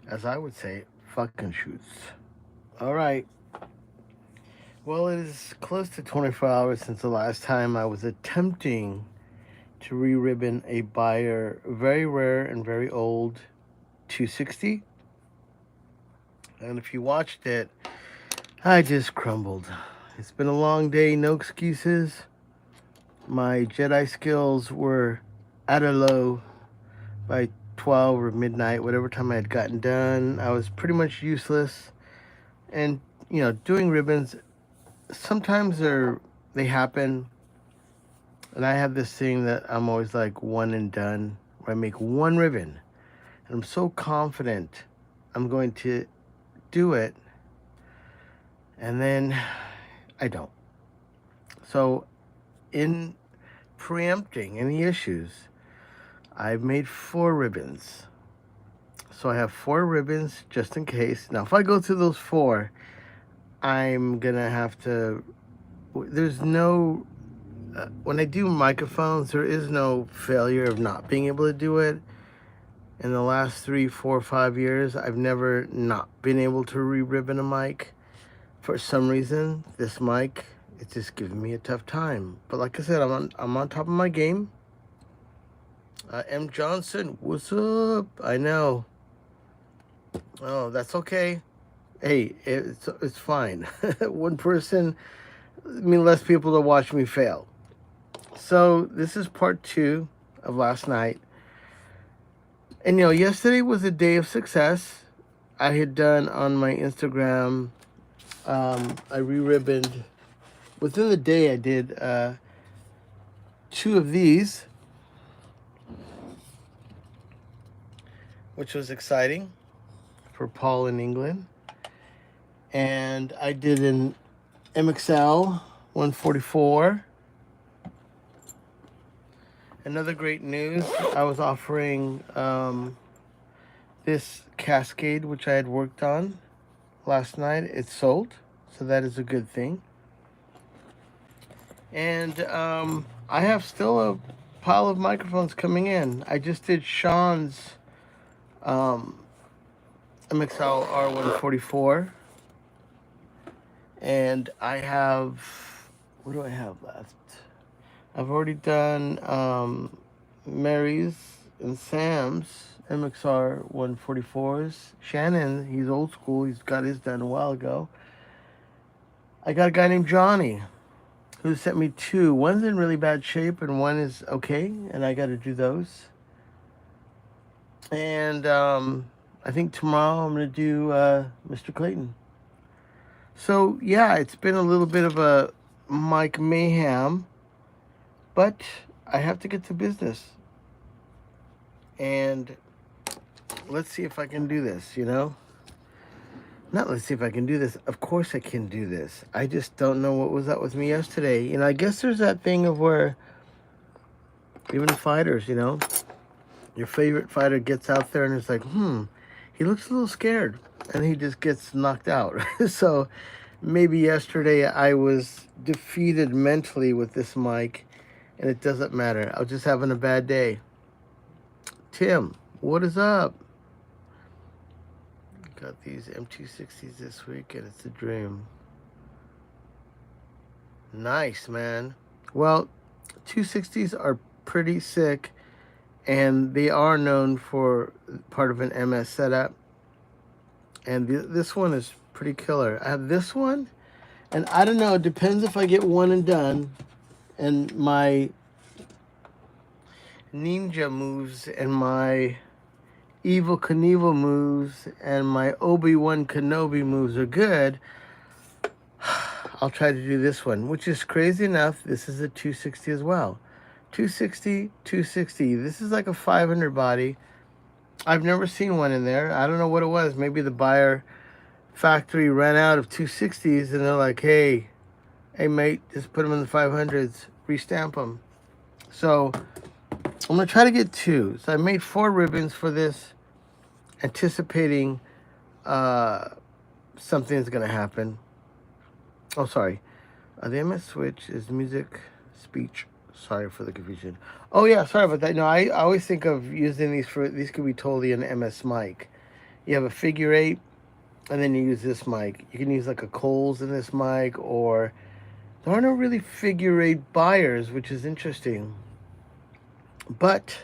as I would say, fucking shoots. All right. Well, it is close to 24 hours since the last time I was attempting to re-ribbon a Beyer very rare and very old 260. And if you watched it, I just crumbled. It's been a long day, no excuses. My Jedi skills were at a low by 12 or midnight, whatever time I had gotten done. I was pretty much useless. And, doing ribbons, sometimes they happen. And I have this thing that I'm always like one and done, where I make one ribbon. And I'm so confident I'm going to do it. And then I don't. So, in preempting any issues, I've made 4 ribbons. So I have 4 ribbons just in case. Now, if I go through those 4, I'm going to have to... There's no... when I do microphones, there is no failure of not being able to do it. In the last 3, 4, 5 years, I've never not been able to re-ribbon a mic. For some reason, this mic, it's just giving me a tough time. But like I said, I'm on top of my game. M. Johnson, what's up? I know. Oh, that's okay. Hey, it's fine. One person, less people to watch me fail. So this is part 2 of last night. And yesterday was a day of success. I had done on my Instagram, I re-ribboned. Within the day, I did 2 of these, which was exciting for Paul in England. And I did an MXL 144. Another great news, I was offering this Cascade, which I had worked on last night. It's sold, so that is a good thing. And I have still a pile of microphones coming in. I just did Sean's MXL R144. And I have, what do I have left? I've already done Mary's and Sam's MXR 144s. Shannon, he's old school. He's got his done a while ago. I got a guy named Johnny who sent me 2. One's in really bad shape and one is okay, and I got to do those. And I think tomorrow I'm going to do Mr. Clayton. So, yeah, it's been a little bit of a mic mayhem, but I have to get to business. And let's see if I can do this, Not let's see if I can do this. Of course I can do this. I just don't know what was up with me yesterday. I guess there's that thing of where even fighters, your favorite fighter gets out there and it's like, he looks a little scared. And he just gets knocked out. So maybe yesterday I was defeated mentally with this mic, and it doesn't matter. I was just having a bad day. Tim, what is up? Got these M260s this week, and it's a dream. Nice, man. Well, 260s are pretty sick, and they are known for part of an MS setup. And this one is pretty killer. I have this one, and I don't know, it depends if I get one and done, and my ninja moves, and my Evil Knievel moves, and my Obi-Wan Kenobi moves are good. I'll try to do this one, which is crazy enough. This is a 260 as well. 260, 260. This is like a 500 body. I've never seen one in there. I don't know what it was. Maybe the Beyer factory ran out of 260s and they're like, hey mate, just put them in the 500s, restamp them. So I'm going to try to get 2. So I made 4 ribbons for this, anticipating something's going to happen. Oh, sorry. The MS switch is music, speech. Sorry for the confusion. Oh, yeah, sorry about that. No, I always think of using these could be totally an MS mic. You have a figure 8, and then you use this mic. You can use like a Coles in this mic, or there are no really figure 8 buyers, which is interesting. But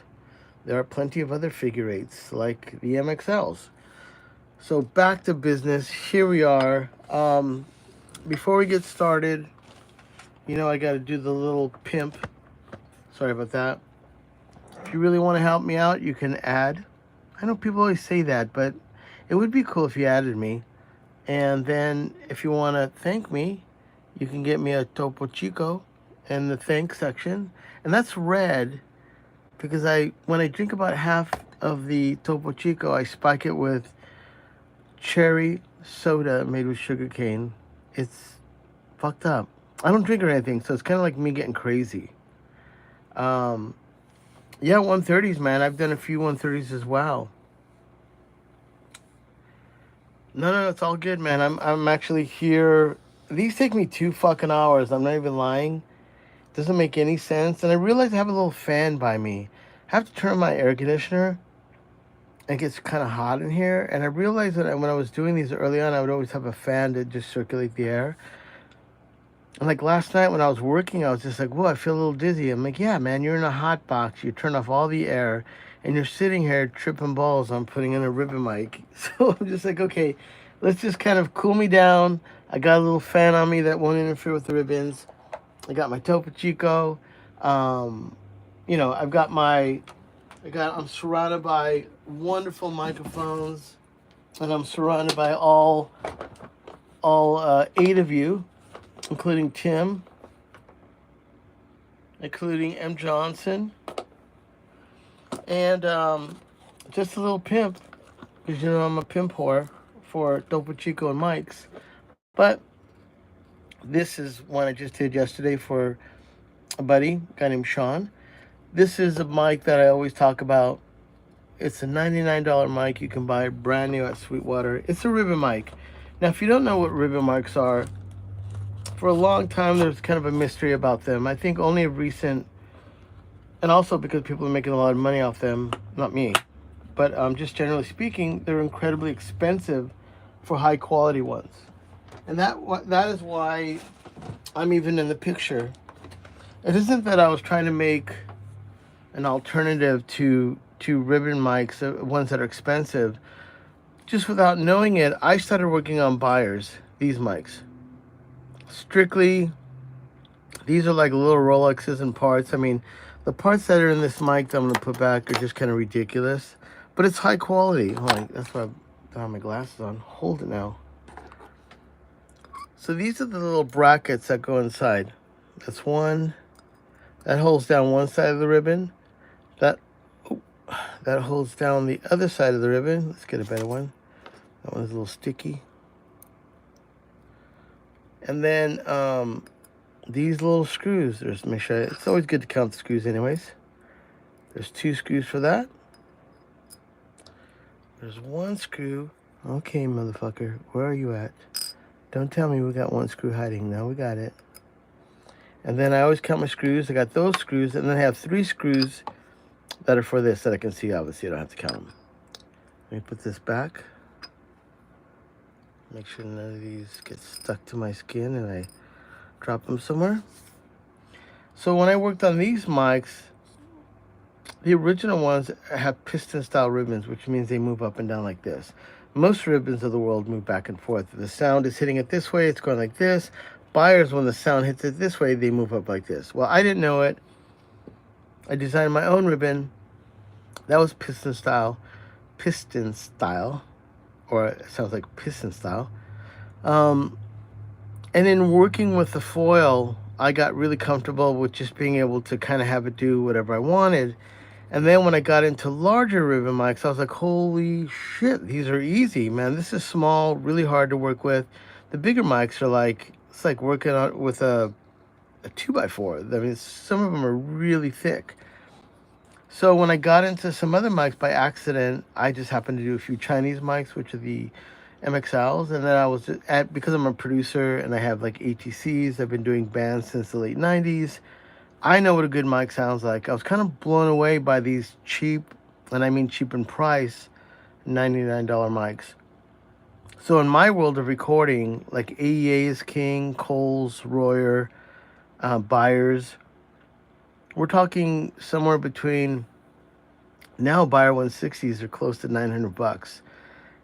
there are plenty of other figure 8s, like the MXLs. So back to business. Here we are. Before we get started, I got to do the little pimp. Sorry about that. If you really want to help me out, you can add. I know people always say that, but it would be cool if you added me. And then if you want to thank me, you can get me a Topo Chico in the thanks section. And that's red because when I drink about half of the Topo Chico, I spike it with cherry soda made with sugar cane. It's fucked up. I don't drink or anything, so it's kind of like me getting crazy. Yeah, 130s, man. I've done a few 130s as well. No, it's all good, man. I'm actually here. These take me 2 fucking hours. I'm not even lying. Doesn't make any sense. And I realize I have a little fan by me. I have to turn on my air conditioner. It gets kind of hot in here. And I realized that when I was doing these early on, I would always have a fan to just circulate the air. And like last night when I was working, I was just like, whoa, I feel a little dizzy. I'm like, yeah, man, you're in a hot box. You turn off all the air. And you're sitting here tripping balls on putting in a ribbon mic. So I'm just like, okay, let's just kind of cool me down. I got a little fan on me that won't interfere with the ribbons. I got my Topo Chico. I'm surrounded by wonderful microphones. And I'm surrounded by all 8 of you, including Tim, including M. Johnson. And just a little pimp, because I'm a pimp whore for Topo Chico and mics. But this is one I just did yesterday for a buddy, a guy named Sean. This is a mic that I always talk about. It's a $99 mic you can buy brand new at Sweetwater. It's a ribbon mic. Now, if you don't know what ribbon mics are, for a long time there's kind of a mystery about them. I think only a recent, and also because people are making a lot of money off them, not me, but just generally speaking, they're incredibly expensive for high quality ones. And that is why I'm even in the picture. It isn't that I was trying to make an alternative to ribbon mics, ones that are expensive. Just without knowing it, I started working on buyers, these mics. Strictly, these are like little Rolexes and parts. I mean, the parts that are in this mic that I'm going to put back are just kind of ridiculous. But it's high quality. That's why I don't have my glasses on. Hold it now. So these are the little brackets that go inside. That's one. That holds down one side of the ribbon. That holds down the other side of the ribbon. Let's get a better one. That one's a little sticky. And then these little screws. Make sure it's always good to count the screws anyways. There's 2 screws for that. There's 1 screw. Okay, motherfucker, where are you at? Don't tell me we got 1 screw hiding. No, we got it. And then I always count my screws. I got those screws, and then I have 3 screws that are for this that I can see. Obviously, I don't have to count them. Let me put this back. Make sure none of these get stuck to my skin and I drop them somewhere. So when I worked on these mics, the original ones have piston style ribbons, which means they move up and down like this. Most ribbons of the world move back and forth. If the sound is hitting it this way, it's going like this. Buyers, when the sound hits it this way, they move up like this. Well, I didn't know it. I designed my own ribbon. That was piston style, or it sounds like piston style. And in working with the foil, I got really comfortable with just being able to kind of have it do whatever I wanted. And then when I got into larger ribbon mics, I was like, holy shit, these are easy, man. This is small, really hard to work with. The bigger mics are like, it's like working on with a 2x4. I mean, some of them are really thick. So when I got into some other mics by accident, I just happened to do a few Chinese mics, which are the MXLs. And then I was because I'm a producer and I have like ATCs, I've been doing bands since the late 90s. I know what a good mic sounds like. I was kind of blown away by these cheap, and I mean cheap in price, $99 mics. So in my world of recording, like AEA is king, Coles, Royer, Beyers, we're talking somewhere between, now Beyer 160s are close to $900.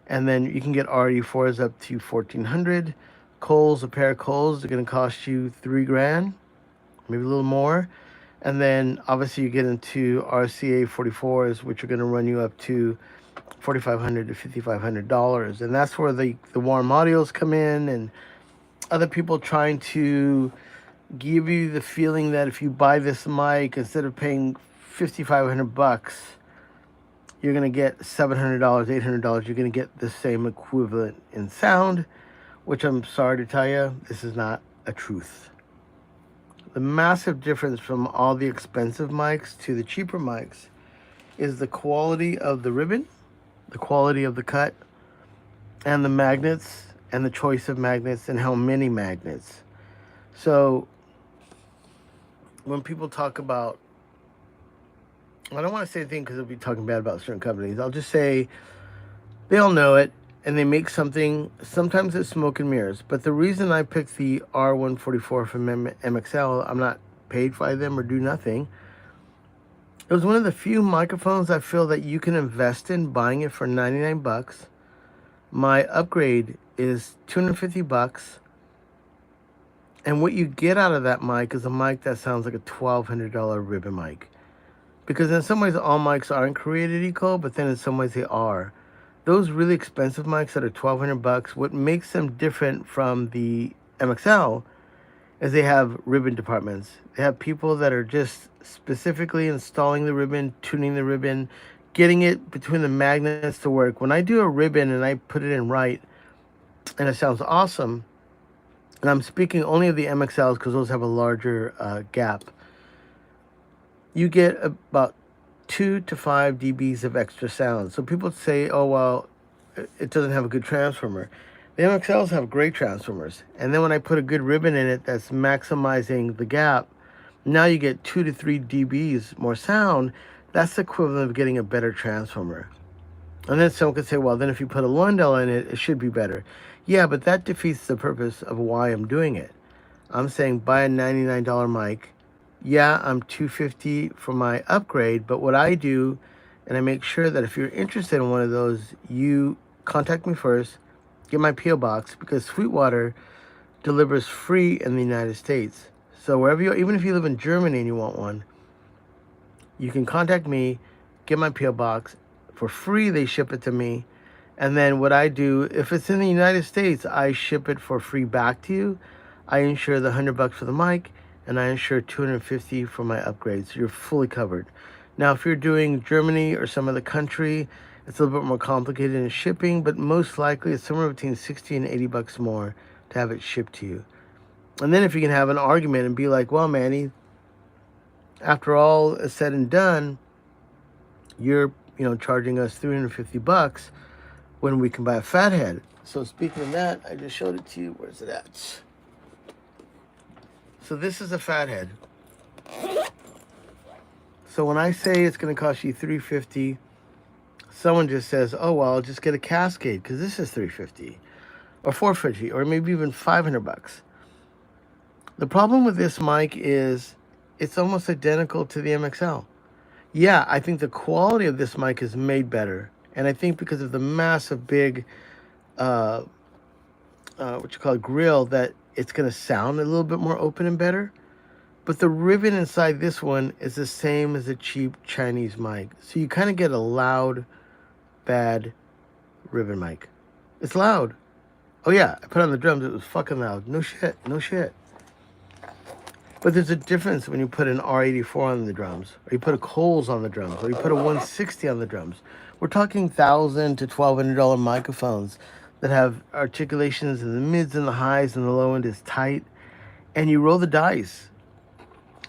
And then you can get RE4s up to $1,400. Coles, a pair of Coles are going to cost you $3,000, maybe a little more. And then obviously you get into RCA 44s, which are going to run you up to $4,500 to $5,500. And that's where the warm audios come in, and other people trying to give you the feeling that if you buy this mic, instead of paying $5,500, you're going to get $700, $800. You're going to get the same equivalent in sound, which I'm sorry to tell you, this is not a truth. The massive difference from all the expensive mics to the cheaper mics is the quality of the ribbon, the quality of the cut, and the magnets, and the choice of magnets, and how many magnets. So when people talk about, I don't want to say anything because I'll be talking bad about certain companies. I'll just say they all know it, and they make something, sometimes it's smoke and mirrors. But the reason I picked the R144 from MXL, I'm not paid by them or do nothing. It was one of the few microphones I feel that you can invest in buying it for $99. My upgrade is $250. And what you get out of that mic is a mic that sounds like a $1,200 ribbon mic. Because in some ways, all mics aren't created equal, but then in some ways they are. Those really expensive mics that are $1,200, what makes them different from the MXL is they have ribbon departments. They have people that are just specifically installing the ribbon, tuning the ribbon, getting it between the magnets to work. When I do a ribbon and I put it in right, and it sounds awesome, and I'm speaking only of the MXLs because those have a larger gap, you get about 2 to 5 dBs of extra sound. So people say, oh, well, it doesn't have a good transformer. The MXLs have great transformers. And then when I put a good ribbon in it that's maximizing the gap, now you get 2 to 3 dBs more sound. That's the equivalent of getting a better transformer. And then someone could say, well, then if you put a Lundell in it, it should be better. Yeah, but that defeats the purpose of why I'm doing it. I'm saying buy a $99 mic. Yeah, I'm $250 for my upgrade, but what I do, and I make sure that if you're interested in one of those, you contact me first, get my P.O. box, because Sweetwater delivers free in the United States. So wherever you, even if you live in Germany and you want one, you can contact me, get my P.O. box. For free, they ship it to me. And then what I do, if it's in the United States, I ship it for free back to you. I insure the $100 for the mic, and I insure $250 for my upgrade, so you're fully covered. Now, if you're doing Germany or some other country, it's a little bit more complicated in shipping, but most likely it's somewhere between $60 and $80 more to have it shipped to you. And then if you can have an argument and be like, well, Manny, after all is said and done, you're charging us $350 when we can buy a fathead. So speaking of that, I just showed it to you. Where's it at? So this is a fathead. So when I say it's going to cost you $350, someone just says, oh, well, I'll just get a Cascade because this is $350 or $450 or maybe even $500. The problem with this mic is it's almost identical to the MXL. Yeah, I think the quality of this mic is made better. And I think because of the massive big, grill, that it's going to sound a little bit more open and better. But the ribbon inside this one is the same as a cheap Chinese mic. So you kind of get a loud, bad ribbon mic. It's loud. Oh yeah, I put on the drums, it was fucking loud. No shit, no shit. But there's a difference when you put an R84 on the drums, or you put a Coles on the drums, or you put a 160 on the drums. We're talking $1,000 to $1,200 microphones that have articulations in the mids and the highs, and the low end is tight, and you roll the dice.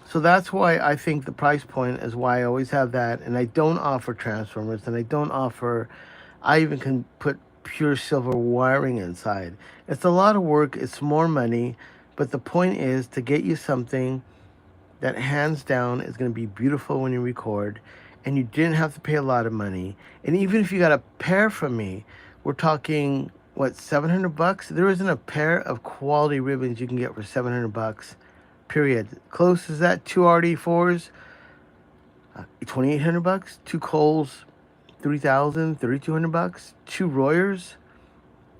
So that's why I think the price point is why I always have that, and I don't offer transformers, and I even can put pure silver wiring inside. It's a lot of work, it's more money, but the point is to get you something that hands down is going to be beautiful when you record, and you didn't have to pay a lot of money. And even if you got a pair from me, we're talking, what, $700? There isn't a pair of quality ribbons you can get for $700, period. Close as that, two RD4s, $2,800. Two Coles, $3,000, $3,200. Two Royers,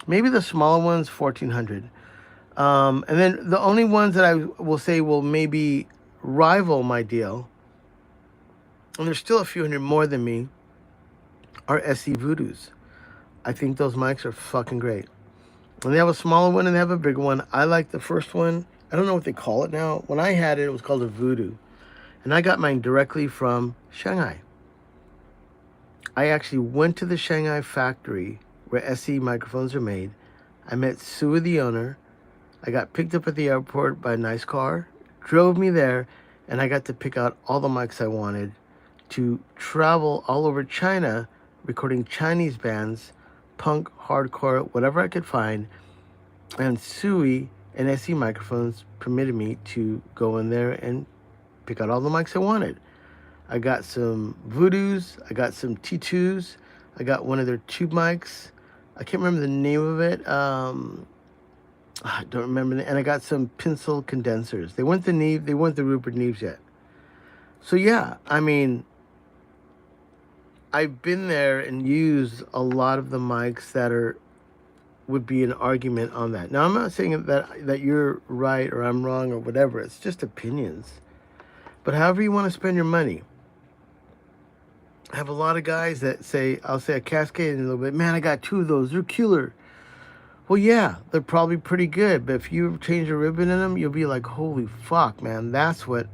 maybe the smaller ones, $1,400. And then the only ones that I will say will maybe rival my deal, and there's still a few hundred more than me, are SE Voodoos. I think those mics are fucking great. And they have a smaller one and they have a bigger one. I like the first one. I don't know what they call it now. When I had it, it was called a Voodoo. And I got mine directly from Shanghai. I actually went to the Shanghai factory where SE microphones are made. I met Sue, the owner. I got picked up at the airport by a nice car, drove me there, and I got to pick out all the mics I wanted to travel all over China, recording Chinese bands, punk, hardcore, whatever I could find. And Sui and SE microphones permitted me to go in there and pick out all the mics I wanted. I got some Voodoos, I got some T2s, I got one of their tube mics. I can't remember the name of it. I don't remember. And I got some pencil condensers. They weren't the Neve, they weren't the Rupert Neves yet. So yeah, I mean, I've been there and used a lot of the mics that would be an argument on that. Now, I'm not saying that you're right or I'm wrong or whatever. It's just opinions. But however you want to spend your money. I have a lot of guys that say, I'll say a Cascade in a little bit, man, I got two of those. They're killer. Well, yeah, they're probably pretty good. But if you change a ribbon in them, you'll be like, holy fuck, man. That's what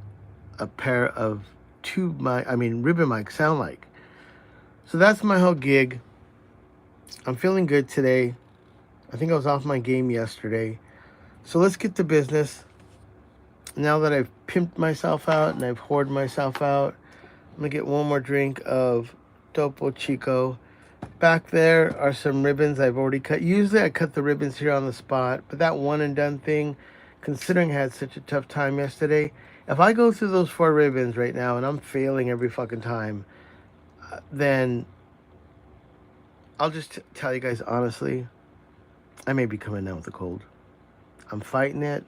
a pair of ribbon mics sound like. So that's my whole gig. I'm feeling good today. I think I was off my game yesterday. So let's get to business. Now that I've pimped myself out and I've whored myself out, I'm going to get one more drink of Topo Chico. Back there are some ribbons I've already cut. Usually I cut the ribbons here on the spot, but that one and done thing, considering I had such a tough time yesterday, if I go through those 4 ribbons right now and I'm failing every fucking time, then I'll just tell you guys honestly, I may be coming down with a cold. I'm fighting it.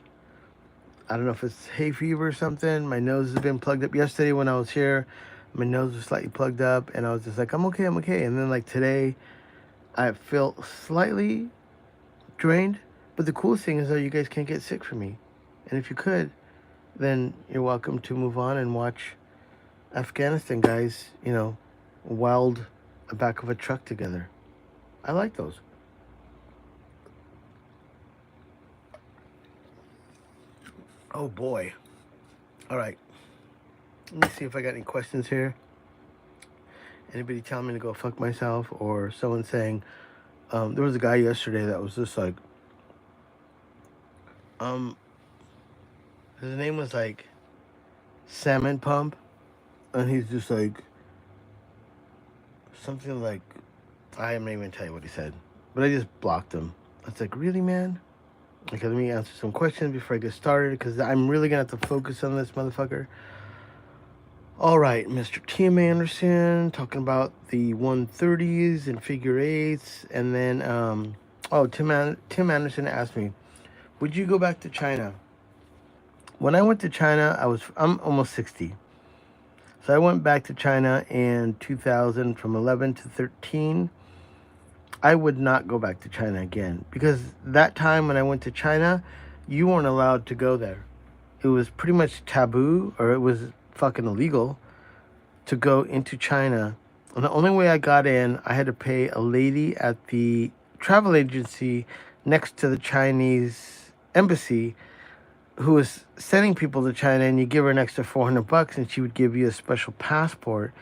I don't know if it's hay fever or something. My nose has been plugged up. Yesterday when I was here, my nose was slightly plugged up, and I was just like, I'm okay. And then like today, I feel slightly drained. But the coolest thing is that you guys can't get sick from me. And if you could, then you're welcome to move on and watch Afghanistan guys, weld the back of a truck together. I like those. Oh boy. All right. Let me see if I got any questions here. Anybody telling me to go fuck myself, or someone saying, there was a guy yesterday that was just like, his name was like Salmon Pump, and he's just like, something like, I'm not even tell you what he said, but I just blocked him. I was like, really, man? Okay, let me answer some questions before I get started, because I'm really going to have to focus on this motherfucker. All right, Mr. Tim Anderson, talking about the 130s and figure eights. And then, Tim Anderson asked me, would you go back to China? When I went to China, I'm almost 60. So I went back to China in 2000, from 11 to 13. I would not go back to China again, because that time when I went to China, you weren't allowed to go there. It was pretty much taboo, or it was fucking illegal to go into China. And the only way I got in, I had to pay a lady at the travel agency next to the Chinese embassy who was sending people to China, and you give her an extra $400 and she would give you a special passport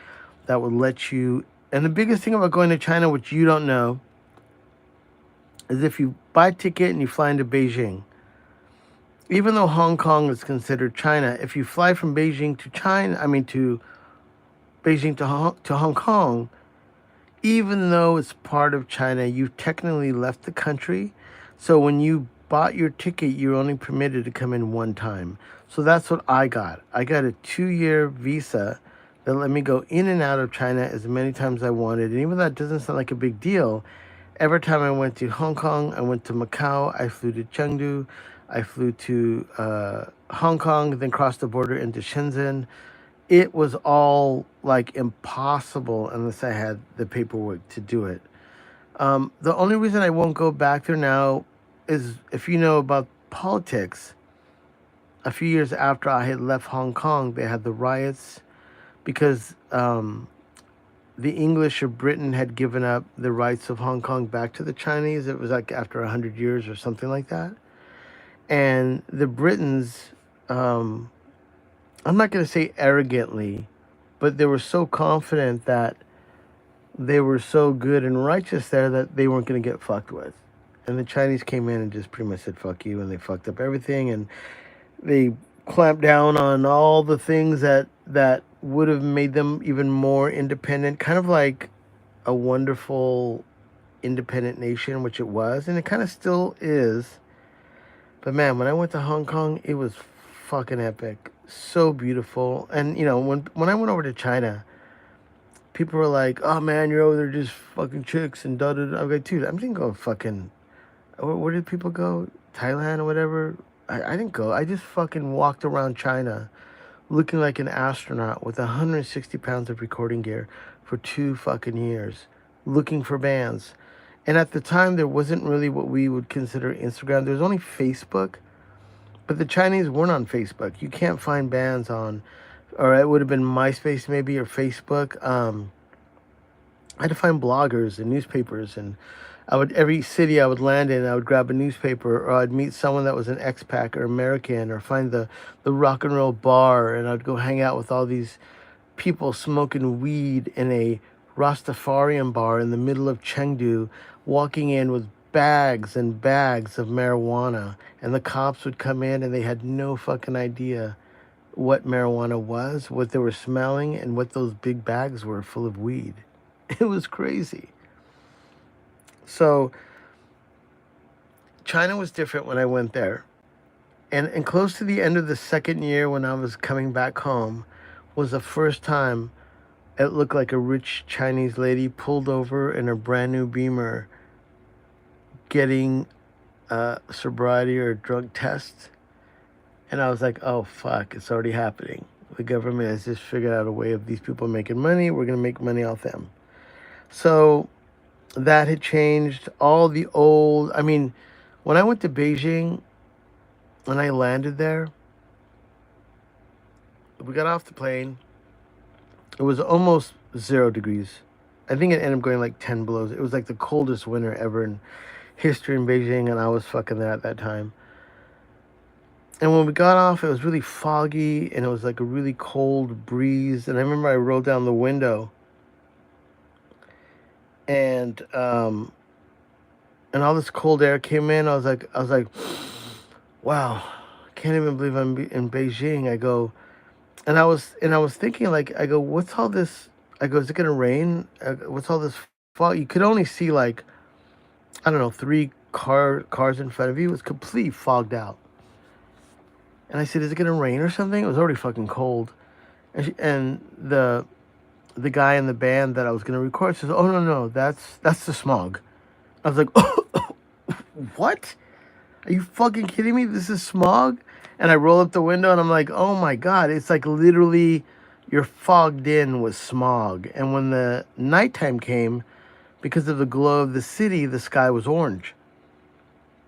that would let you. And the biggest thing about going to China, which you don't know, is if you buy a ticket and you fly into Beijing, even though Hong Kong is considered China, if you fly from Beijing to Beijing to Hong Kong, even though it's part of China, you technically left the country. So when you bought your ticket, you're only permitted to come in one time. So that's what I got. I got a 2-year visa that let me go in and out of China as many times as I wanted. And even though that doesn't sound like a big deal, every time I went to Hong Kong, I went to Macau, I flew to Chengdu, I flew to Hong Kong, then crossed the border into Shenzhen. It was all like impossible unless I had the paperwork to do it. The only reason I won't go back there now is if you know about politics. A few years after I had left Hong Kong, they had the riots because the English of Britain had given up the rights of Hong Kong back to the Chinese. It was like after 100 years or something like that. And the Britons, I'm not going to say arrogantly, but they were so confident that they were so good and righteous there that they weren't going to get fucked with. And the Chinese came in and just pretty much said, fuck you, and they fucked up everything. And they clamped down on all the things that would have made them even more independent, kind of like a wonderful independent nation, which it was, and it kind of still is. But man, when I went to Hong Kong, it was fucking epic. So beautiful. And you know, when I went over to China, people were like, "Oh man, you're over there just fucking chicks and da da da." I'm like, dude, I didn't go fucking. Where did people go? Thailand or whatever. I didn't go. I just fucking walked around China, looking like an astronaut with 160 pounds of recording gear for 2 fucking years, looking for bands. And at the time, there wasn't really what we would consider Instagram. There was only Facebook, but the Chinese weren't on Facebook. You can't find bands on, or it would have been MySpace maybe or Facebook. I had to find bloggers and newspapers, and every city I would land in, I would grab a newspaper, or I'd meet someone that was an expat or American, or find the rock and roll bar, and I'd go hang out with all these people smoking weed in a Rastafarian bar in the middle of Chengdu, walking in with bags and bags of marijuana, and the cops would come in and they had no fucking idea what marijuana was, what they were smelling, and what those big bags were full of weed. It was crazy. So China was different when I went there. And close to the end of the second year when I was coming back home was the first time it looked like a rich Chinese lady pulled over in a brand new Beamer getting a sobriety or a drug test. And I was like, oh, fuck, it's already happening. The government has just figured out a way of these people making money. We're going to make money off them. So that had changed all the old... I mean, when I went to Beijing and I landed there, we got off the plane. It was almost 0 degrees. I think it ended up going like 10 below. It was like the coldest winter ever in history in Beijing, and I was fucking there at that time. And when we got off, it was really foggy, and it was like a really cold breeze. And I remember I rolled down the window, and all this cold air came in. I was like, wow, I can't even believe I'm in Beijing. I go, and I was thinking, like, I go, what's all this? I go, is it gonna rain? What's all this fog? You could only see like, I don't know, 3 cars in front of you. It was completely fogged out. And I said, is it gonna rain or something? It was already fucking cold. And the guy in the band that I was gonna record says, oh no, that's the smog. I was like, oh, what? Are you fucking kidding me? This is smog? And I roll up the window and I'm like, oh my God, it's like literally you're fogged in with smog. And when the nighttime came, because of the glow of the city, the sky was orange.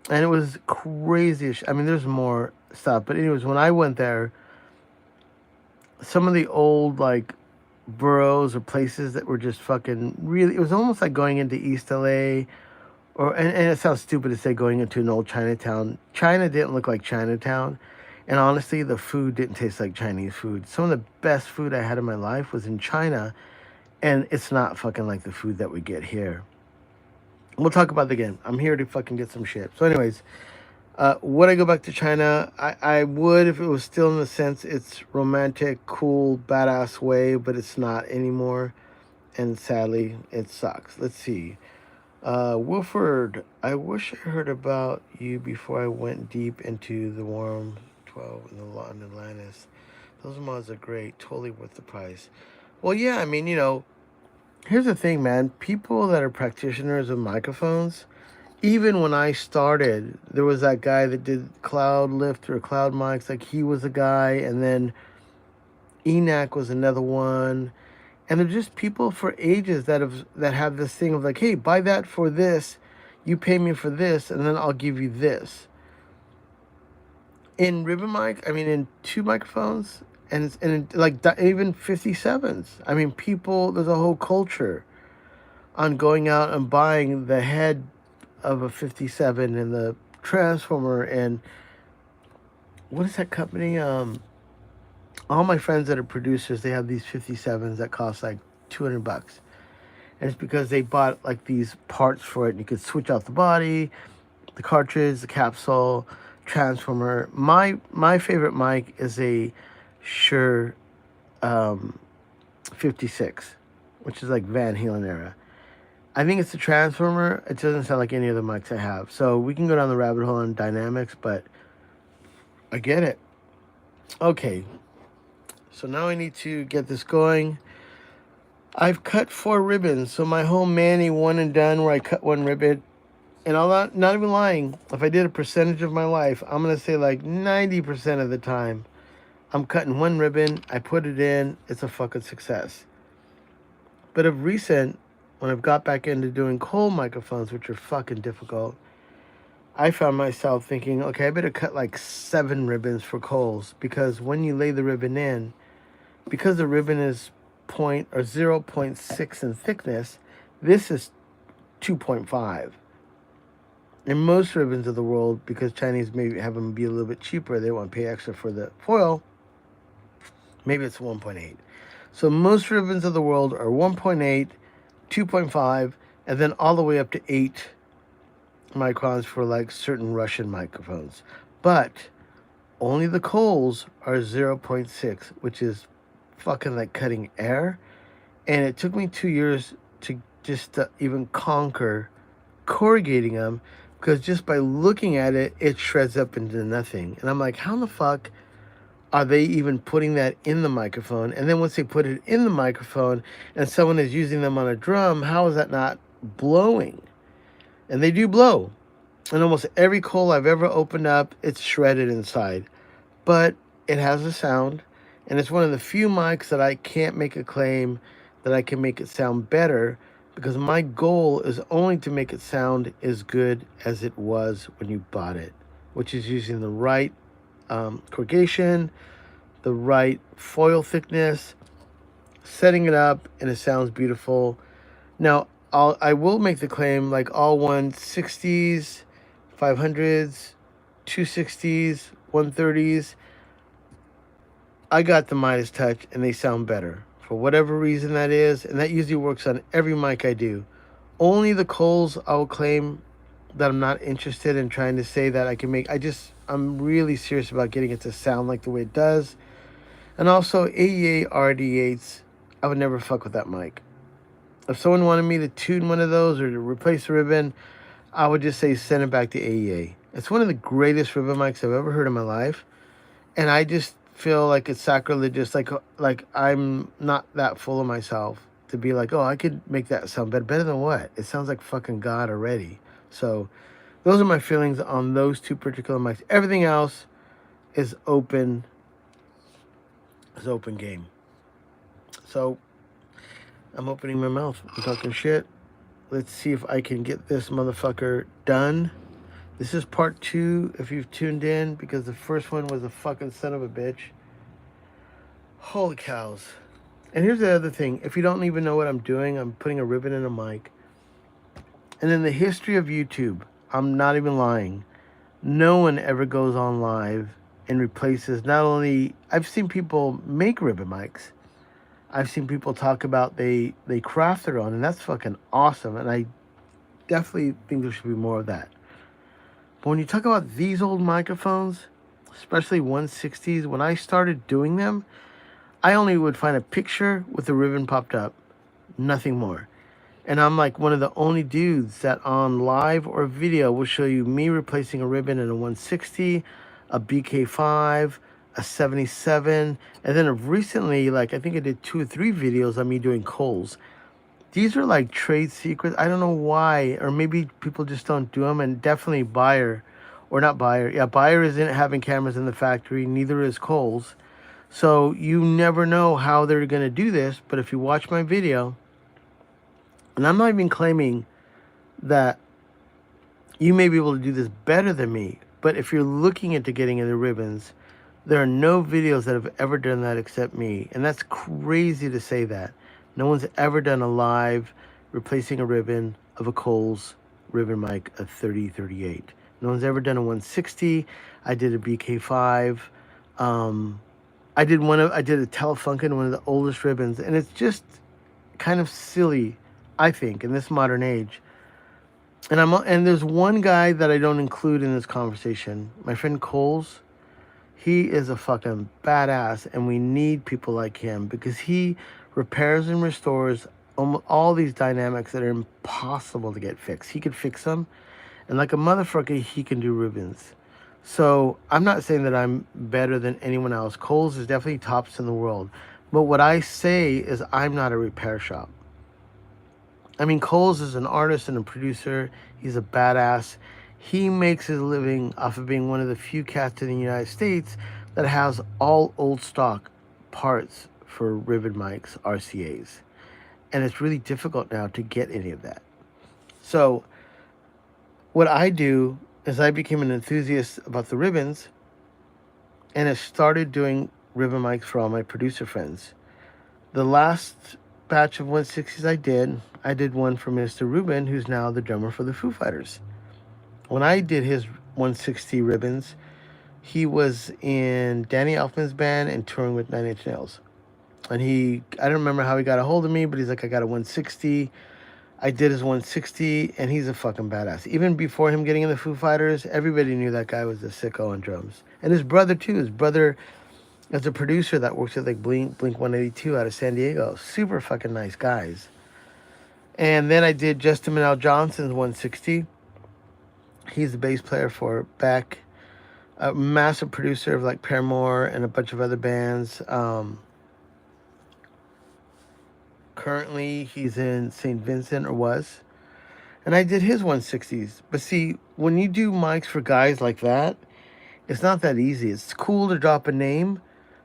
And it was crazy. I mean, there's more stuff. But anyways, when I went there, some of the old, like, boroughs or places that were just fucking really... It was almost like going into East LA. And it sounds stupid to say going into an old Chinatown. China didn't look like Chinatown. And honestly, the food didn't taste like Chinese food. Some of the best food I had in my life was in China. And it's not fucking like the food that we get here. We'll talk about it again. I'm here to fucking get some shit. So anyways, would I go back to China? I would if it was still in the sense it's romantic, cool, badass way. But it's not anymore. And sadly, it sucks. Let's see. Wilford, I wish I heard about you before I went deep into the warm 12 in the London Atlantis. Those mods are great, totally worth the price. Well, yeah, I mean, here's the thing, man. People that are practitioners of microphones, even when I started, there was that guy that did Cloud Lift or Cloud Mics. Like, he was a guy, and then ENAC was another one. And they're just people for ages that have this thing of like, hey, buy that for this, you pay me for this, and then I'll give you this. In ribbon mic, I mean, in two microphones, and like even 57s. I mean, people, there's a whole culture on going out and buying the head of a 57 and the transformer and what is that company? All my friends that are producers, they have these 57s that cost like $200. And it's because they bought like these parts for it, and you could switch out the body, the cartridge, the capsule, transformer. My favorite mic is a Shure 56, which is like Van Halen era. I think it's the transformer. It doesn't sound like any of the mics I have. So we can go down the rabbit hole on dynamics, but I get it. Okay, so now I need to get this going. I've cut 4 ribbons, so my whole Manny one and done where I cut 1 ribbon. And I'm not even lying. If I did a percentage of my life, I'm going to say like 90% of the time, I'm cutting 1 ribbon, I put it in, it's a fucking success. But of recent, when I've got back into doing cold microphones, which are fucking difficult, I found myself thinking, okay, I better cut like 7 ribbons for coals, because when you lay the ribbon in, because the ribbon is 0.6 in thickness, this is 2.5. And most ribbons of the world, because Chinese maybe have them be a little bit cheaper, they want to pay extra for the foil, maybe it's 1.8. So most ribbons of the world are 1.8, 2.5, and then all the way up to 8 microns for like certain Russian microphones. But only the coals are 0.6, which is fucking like cutting air. And it took me 2 years to just even conquer corrugating them, because just by looking at it, it shreds up into nothing. And I'm like, how the fuck are they even putting that in the microphone? And then once they put it in the microphone and someone is using them on a drum, how is that not blowing? And they do blow. And almost every coal I've ever opened up, it's shredded inside. But it has a sound, and it's one of the few mics that I can't make a claim that I can make it sound better, because my goal is only to make it sound as good as it was when you bought it, which is using the right corrugation, the right foil thickness, setting it up, and it sounds beautiful. Now, I will make the claim, like all 160s, 500s, 260s, 130s, I got the Midas Touch, and they sound better. For whatever reason that is, and that usually works on every mic I do. Only the Coles I will claim that I'm not interested in trying to say that I can make. I'm really serious about getting it to sound like the way it does. And also, AEA RD8s, I would never fuck with that mic. If someone wanted me to tune one of those or to replace the ribbon, I would just say send it back to AEA. It's one of the greatest ribbon mics I've ever heard in my life. And I just feel like it's sacrilegious. Like I'm not that full of myself to be like, oh, I could make that sound better than what? It sounds like fucking God already. So those are my feelings on those 2 particular mics. Everything else is open game. So I'm opening my mouth. I'm talking shit. Let's see if I can get this motherfucker done. This is part 2, if you've tuned in, because the first one was a fucking son of a bitch. Holy cows. And here's the other thing. If you don't even know what I'm doing, I'm putting a ribbon in a mic. And in the history of YouTube, I'm not even lying, no one ever goes on live and replaces, not only, I've seen people make ribbon mics, I've seen people talk about they craft their own, and that's fucking awesome. And I definitely think there should be more of that. But when you talk about these old microphones, especially 160s, when I started doing them, I only would find a picture with the ribbon popped up, nothing more. And I'm like one of the only dudes that on live or video will show you me replacing a ribbon in a 160, a BK5, a 77, and then recently, like I think I did 2 or 3 videos on me doing coals. These are like trade secrets. I don't know why, or maybe people just don't do them. And definitely Buyer, or not Buyer. Yeah, Buyer isn't having cameras in the factory. Neither is Kohl's. So you never know how they're gonna do this. But if you watch my video, and I'm not even claiming that you may be able to do this better than me, but if you're looking into getting into ribbons, there are no videos that have ever done that except me. And that's crazy to say that. No one's ever done a live replacing a ribbon of a Kohl's ribbon mic, a 3038. No one's ever done a 160. I did a BK5. I did a Telefunken, one of the oldest ribbons, and it's just kind of silly, I think, in this modern age. And there's one guy that I don't include in this conversation. My friend Coles. He is a fucking badass, and we need people like him because he repairs and restores all these dynamics that are impossible to get fixed. He could fix them, and like a motherfucker, he can do ribbons. So I'm not saying that I'm better than anyone else. Kohl's is definitely tops in the world. But what I say is I'm not a repair shop. I mean, Kohl's is an artist and a producer. He's a badass. He makes his living off of being one of the few cats in the United States that has all old stock parts for ribbon mics, RCAs. And it's really difficult now to get any of that. So what I do is I became an enthusiast about the ribbons and I started doing ribbon mics for all my producer friends. The last batch of 160s I did one for Mr. Rubin, who's now the drummer for the Foo Fighters. When I did his 160 ribbons, he was in Danny Elfman's band and touring with 9 Inch Nails. And I don't remember how he got a hold of me, but he's like, I got a 160. I did his 160, and he's a fucking badass. Even before him getting in the Foo Fighters, everybody knew that guy was a sicko on drums. And his brother, too. His brother is a producer that works at like Blink 182 out of San Diego. Super fucking nice guys. And then I did Justin Manel Johnson's 160. He's the bass player for Beck, a massive producer of like Paramore and a bunch of other bands. Currently, he's in St. Vincent, or was. And I did his 160s. But see, when you do mics for guys like that, it's not that easy. It's cool to drop a name,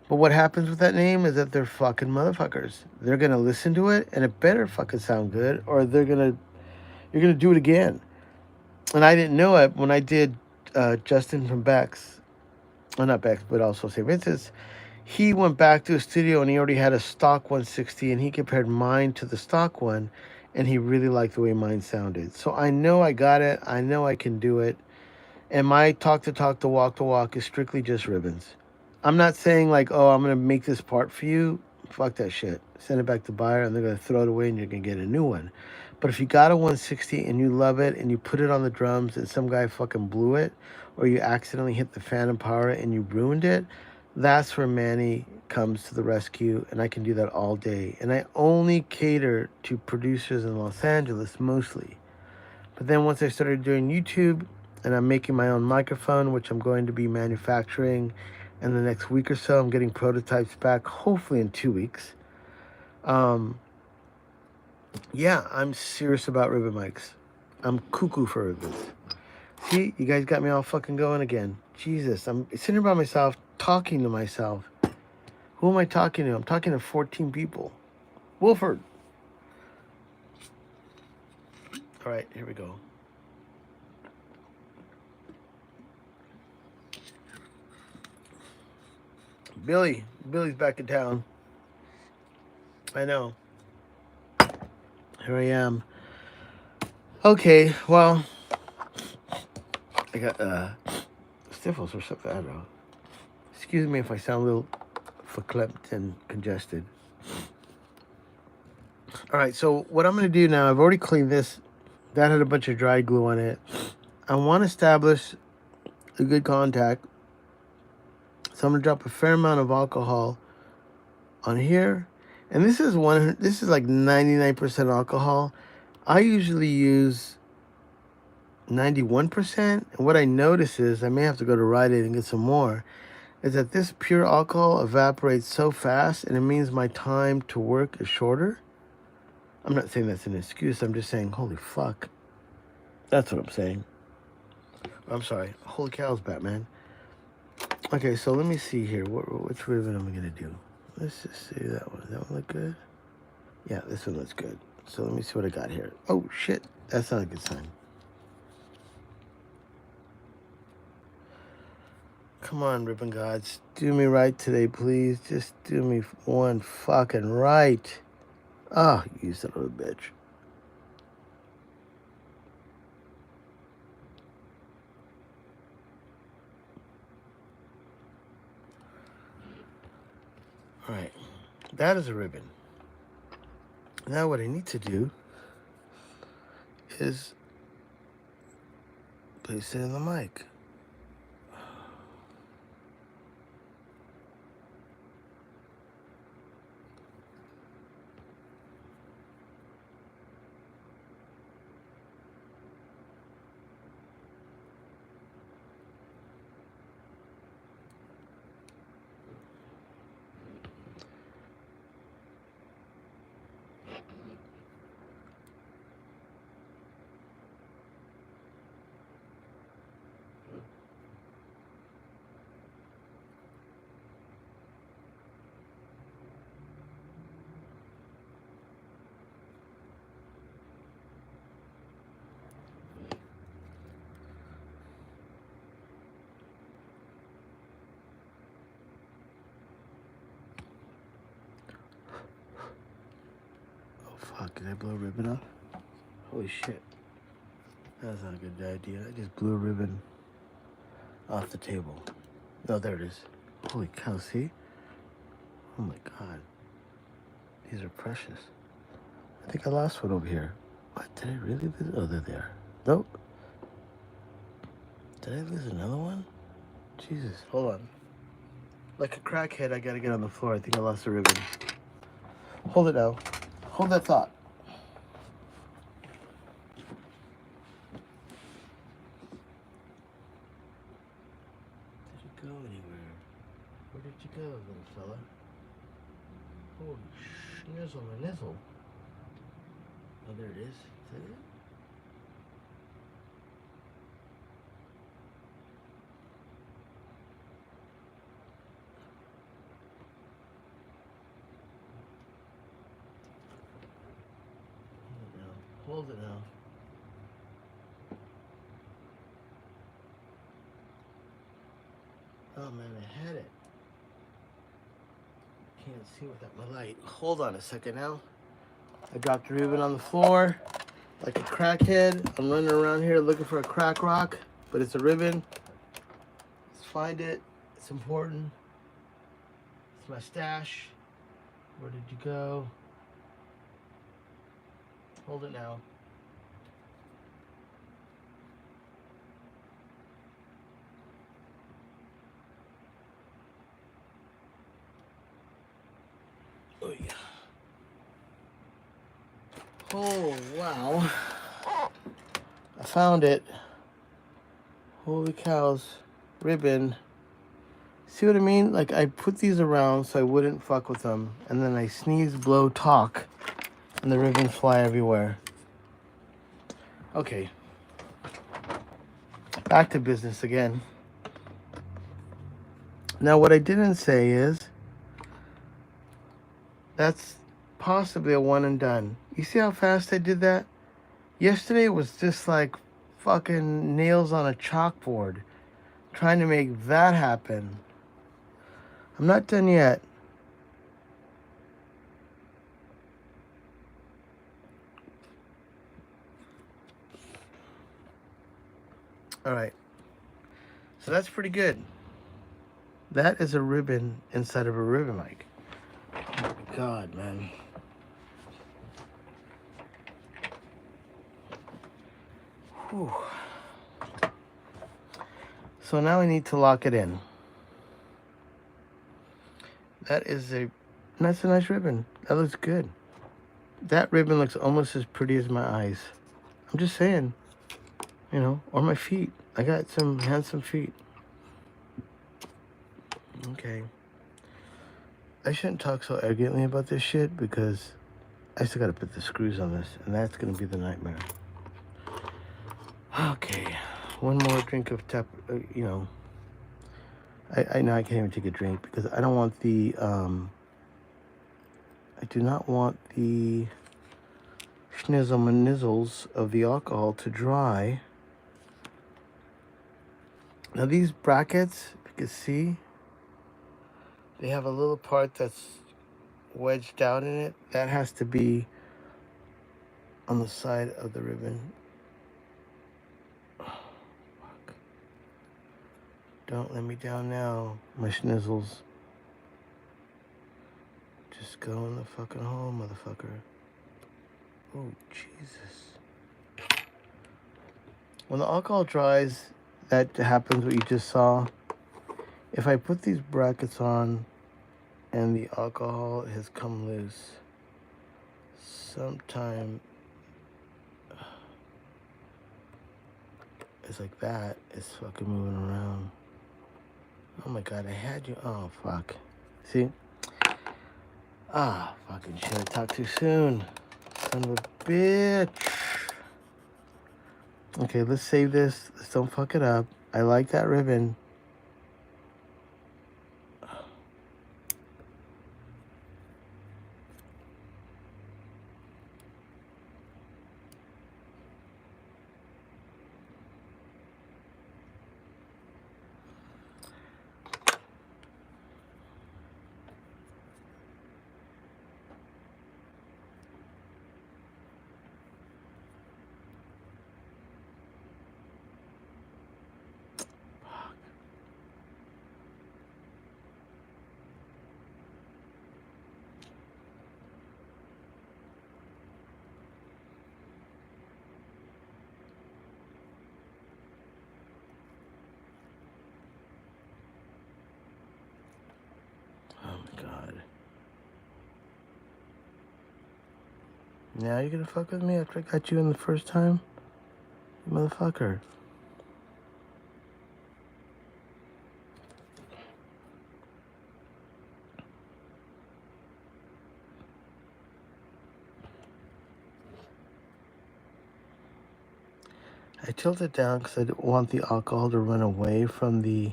but what happens with that name is that they're fucking motherfuckers. They're going to listen to it, and it better fucking sound good, or you're going to do it again. And I didn't know it when I did Justin from Beck's. Well, not Beck's, but also St. Vincent's. He went back to a studio and he already had a stock 160 and he compared mine to the stock one and he really liked the way mine sounded. So I know I got it. I know I can do it. And my talk to talk to walk is strictly just ribbons. I'm not saying like, oh, I'm going to make this part for you. Fuck that shit. Send it back to Buyer and they're going to throw it away and you're going to get a new one. But if you got a 160 and you love it and you put it on the drums and some guy fucking blew it, or you accidentally hit the phantom power and you ruined it, that's where Manny comes to the rescue, and I can do that all day. And I only cater to producers in Los Angeles mostly. But then once I started doing YouTube and I'm making my own microphone, which I'm going to be manufacturing in the next week or so, I'm getting prototypes back, hopefully in 2 weeks. Yeah, I'm serious about ribbon mics. I'm cuckoo for ribbons. See, you guys got me all fucking going again. Jesus, I'm sitting here by myself, talking to myself. Who am I talking to? I'm talking to 14 people. Wolford. All right, here we go. Billy's back in town. I know. Here I am. Okay, well, I got sniffles or something. I don't know. Excuse me if I sound a little verklempt and congested. All right, so what I'm going to do now, I've already cleaned this. That had a bunch of dry glue on it. I want to establish a good contact. So I'm going to drop a fair amount of alcohol on here. And this is like 99% alcohol. I usually use 91%. And what I notice is I may have to go to Rite Aid and get some more. is that this pure alcohol evaporates so fast, and it means my time to work is shorter. I'm not saying that's an excuse. I'm just saying, holy fuck. That's what I'm saying. I'm sorry. Holy cows, Batman. Okay, so let me see here. Which ribbon am I going to do? Let's just see that one. Does that one look good? Yeah, this one looks good. So let me see what I got here. Oh, shit. That's not a good sign. Come on, ribbon gods. Do me right today, please. Just do me one fucking right. Ah, oh, you son of a bitch. All right. That is a ribbon. Now what I need to do is place it in the mic. Fuck, did I blow a ribbon off? Holy shit. That's not a good idea. I just blew a ribbon off the table. No, there it is. Holy cow, see? Oh my god. These are precious. I think I lost one over here. What, did I really lose? Oh, they're there. Nope. Did I lose another one? Jesus, hold on. Like a crackhead, I gotta get on the floor. I think I lost a ribbon. Hold it now. Hold that thought. Did it go anywhere? Where did you go, little fella? Holy schnizzle and nizzle. Oh, there it is. Is that it? Hold it now. Oh man, I had it. Can't see without my light. Hold on a second now. I dropped the ribbon on the floor like a crackhead. I'm running around here looking for a crack rock, but it's a ribbon. Let's find it. It's important. It's my stash. Where did you go? Hold it now. Oh yeah. Oh wow. I found it. Holy cows. Ribbon. See what I mean? Like I put these around so I wouldn't fuck with them, and then I sneeze, blow, talk, and the ribbons fly everywhere. Okay. Back to business again. Now what I didn't say is that's possibly a one and done. You see how fast I did that? Yesterday it was just like fucking nails on a chalkboard trying to make that happen. I'm not done yet. All right. So that's pretty good. That is a ribbon inside of a ribbon mic. Oh my God, man. Whew. So now I need to lock it in. That's a nice ribbon. That looks good. That ribbon looks almost as pretty as my eyes. I'm just saying, you know, or my feet. I got some handsome feet. Okay. I shouldn't talk so arrogantly about this shit because I still gotta put the screws on this, and that's gonna be the nightmare. Okay. One more drink of you know. I know I can't even take a drink because I don't want the, I do not want the schnizzle and nizzles of the alcohol to dry. Now these brackets, if you can see, they have a little part that's wedged out in it. That has to be on the side of the ribbon. Oh, fuck. Don't let me down now, my schnizzles. Just go in the fucking hole, motherfucker. Oh, Jesus. When the alcohol dries, that happens what you just saw. If I put these brackets on and the alcohol has come loose, sometime it's like that. It's fucking moving around. Oh my god, I had you. Oh, fuck. See? Ah, fucking shit. I talked too soon. Son of a bitch. Okay, let's save this. Let's don't fuck it up. I like that ribbon. Oh my god. Now you're gonna fuck with me after I got you in the first time? You motherfucker. I tilt it down because I don't want the alcohol to run away from the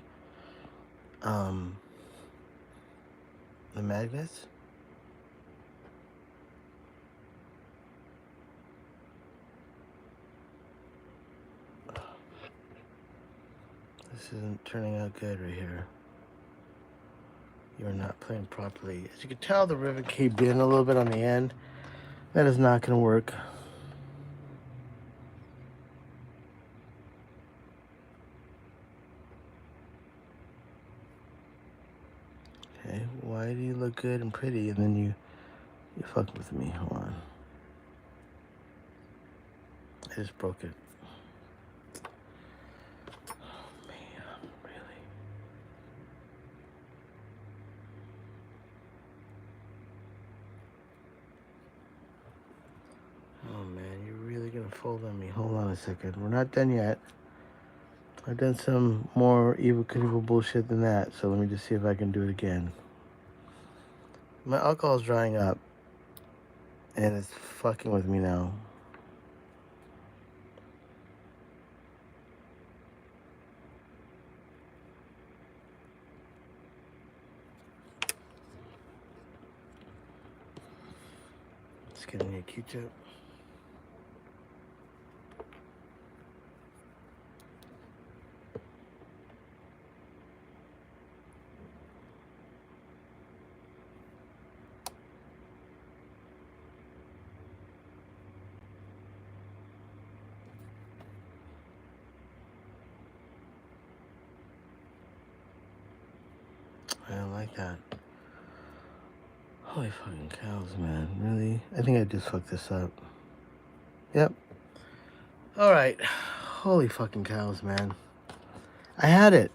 magnets. This isn't turning out good right here. You're not playing properly. As you can tell, the rivet caved in a little bit on the end. That is not going to work. Okay, why do you look good and pretty and then you fuck with me? Hold on. I just broke it. Oh, man, really? Oh, man, you're really going to fold on me. Hold on a second. We're not done yet. I've done some more Evil Knievel bullshit than that, so let me just see if I can do it again. My alcohol's drying up, and it's fucking with me now. Let's get me a Q-tip. I don't like that. Holy fucking cows, man. Really? I think I just fucked this up. Yep. Alright. Holy fucking cows, man. I had it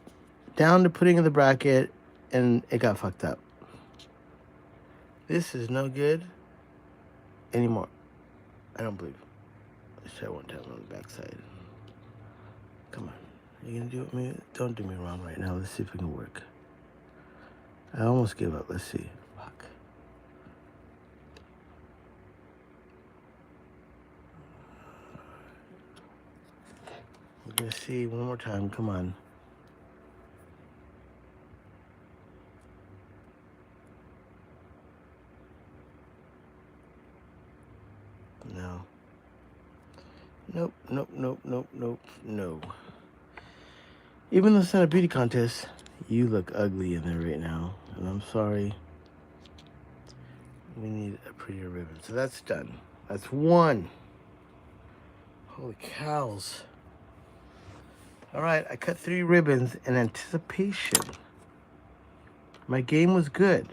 down to putting in the bracket, and it got fucked up. This is no good anymore. I don't believe. Let's try one time on the backside. Come on. Are you gonna do it with me? Don't do me wrong right now. Let's see if it can work. I almost gave up. Let's see. Fuck. We're gonna see one more time. Come on. No. Nope, nope, nope, nope, nope, no. Even though it's not a beauty contest, you look ugly in there right now. And I'm sorry. We need a prettier ribbon. So that's done. That's one. Holy cows. All right, I cut 3 ribbons in anticipation. My game was good.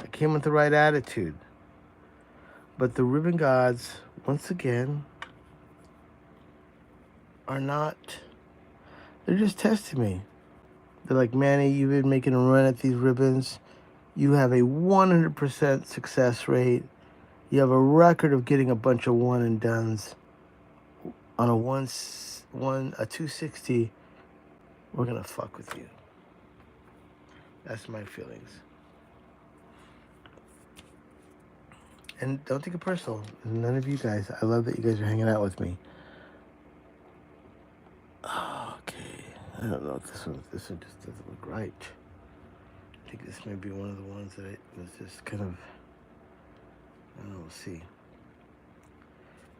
I came with the right attitude. But the ribbon gods, once again, are not, they're just testing me. They're like, Manny, you've been making a run at these ribbons. You have a 100% success rate. You have a record of getting a bunch of one and dones. On a 260, we're gonna fuck with you. That's my feelings. And don't take it personal. None of you guys. I love that you guys are hanging out with me. Okay. I don't know if this one just doesn't look right. I think this may be one of the ones that I was just kind of, I don't know, we'll see.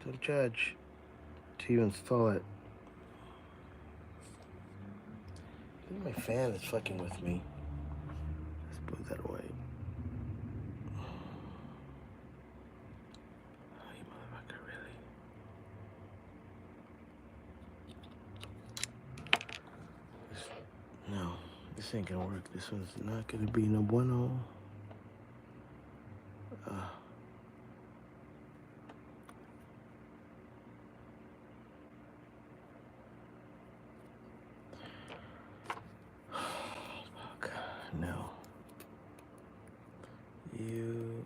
Don't judge till you install it. I think my fan is fucking with me. Let's put that away. Oh, you motherfucker, really? No, this ain't gonna work. This one's not gonna be no bueno. Fuck, no. You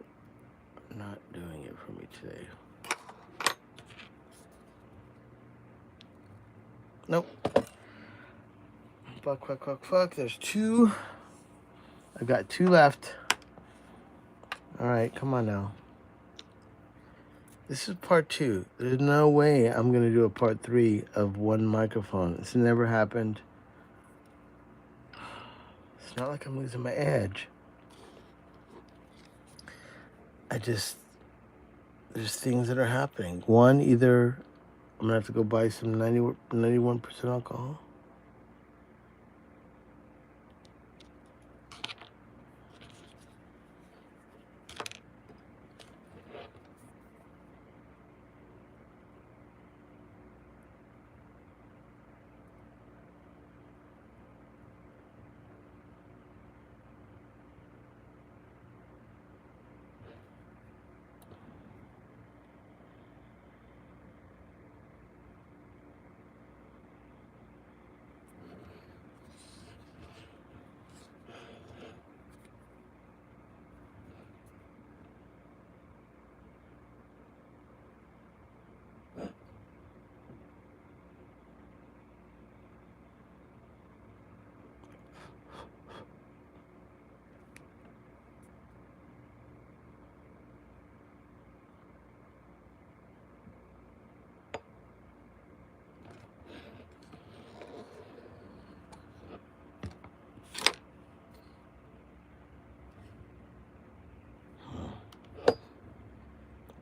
are not doing it for me today. Nope. Fuck, fuck, fuck, fuck. There's 2. I've got 2 left. All right, come on now. This is part 2. There's no way I'm going to do a part 3 of one microphone. It's never happened. It's not like I'm losing my edge. There's things that are happening. One, either I'm going to have to go buy some 91% alcohol.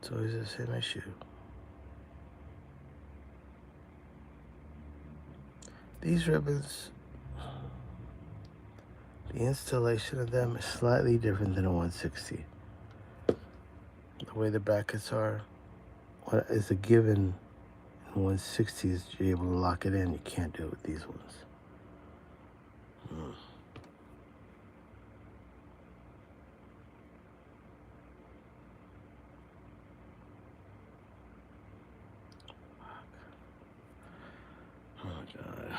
It's always the same issue. These ribbons, the installation of them is slightly different than a 160. The way the brackets are, what is a given in 160 is you're able to lock it in. You can't do it with these ones. Oh my God.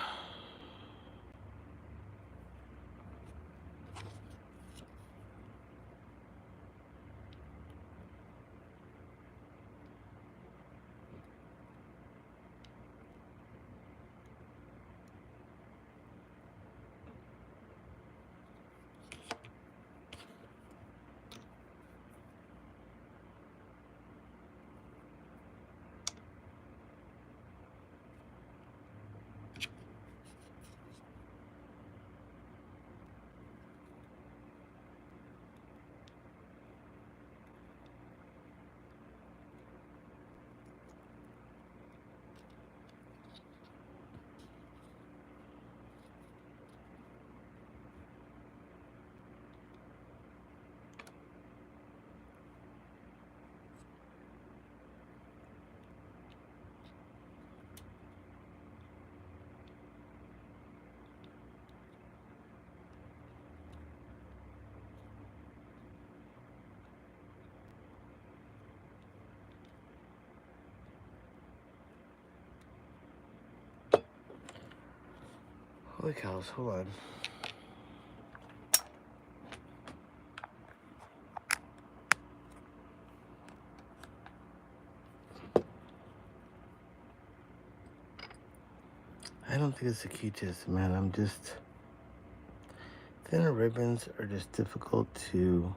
Holy cows, hold on. I don't think it's a key test, man. I'm just... Thinner ribbons are just difficult to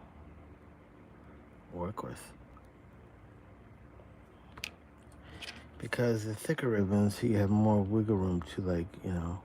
work with. Because the thicker ribbons, you have more wiggle room to, like, you know...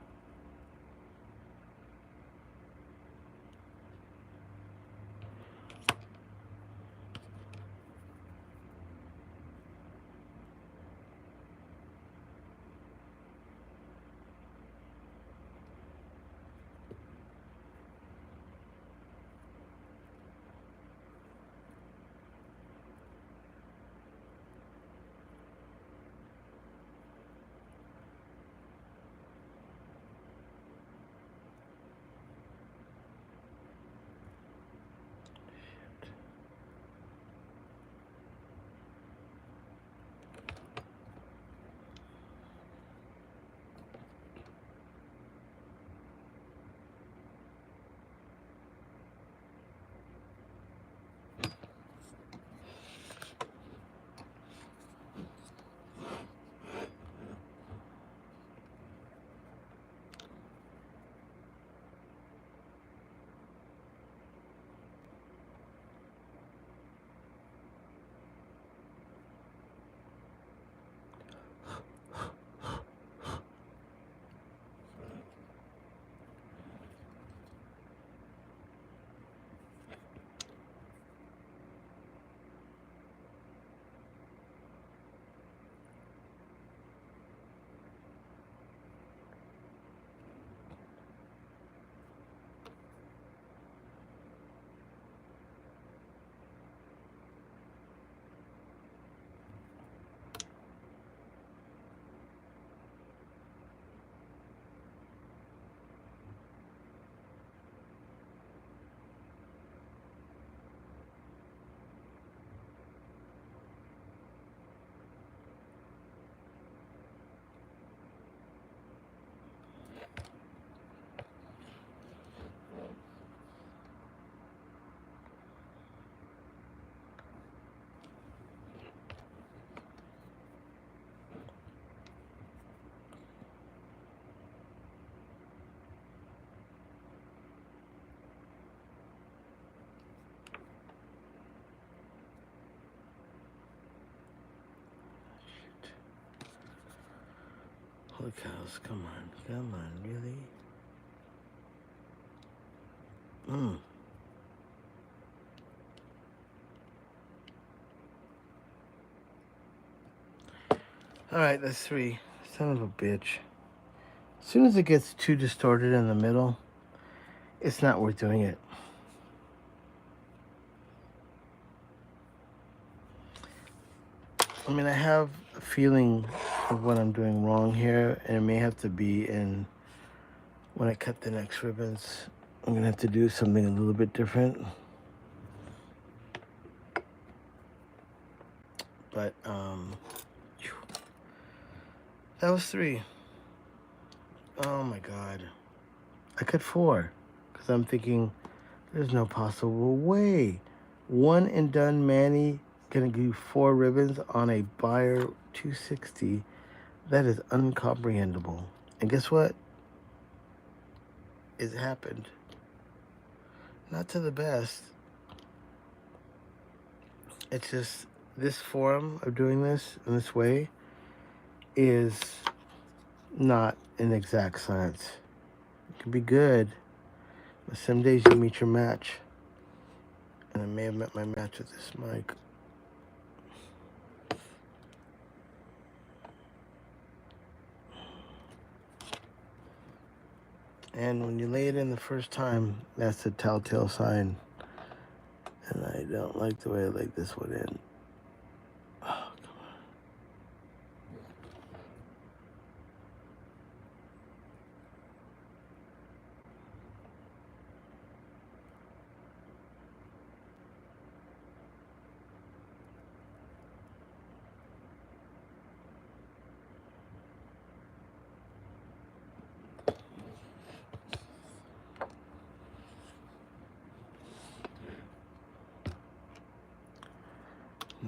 Holy cows, come on, really? Alright, that's 3. Son of a bitch. As soon as it gets too distorted in the middle, it's not worth doing it. I mean, I have a feeling of what I'm doing wrong here, and it may have to be in when I cut the next ribbons. I'm gonna have to do something a little bit different. But that was 3. Oh my god. I cut 4 because I'm thinking there's no possible way. One and done Manny gonna do 4 ribbons on a Beyer 260. That is uncomprehendable. And guess what? It happened. Not to the best. It's just this form of doing this in this way is not an exact science. It can be good, but some days you meet your match. And I may have met my match with this mic. And when you lay it in the first time, that's a telltale sign. And I don't like the way I laid this one in. Oh, come on.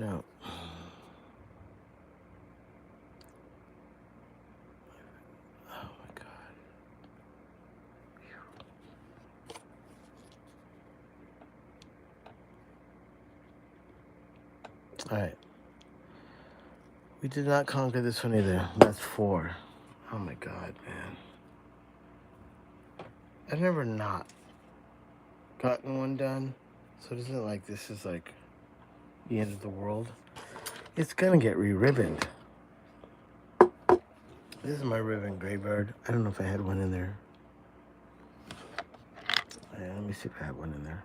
No. Oh my God. All right. We did not conquer this one either. That's 4. Oh my God, man. I've never not gotten one done. So it isn't like this is like the end of the world. It's gonna get re-ribboned. This is my ribbon graveyard. I don't know if I had one in there. Yeah, let me see if I have one in there.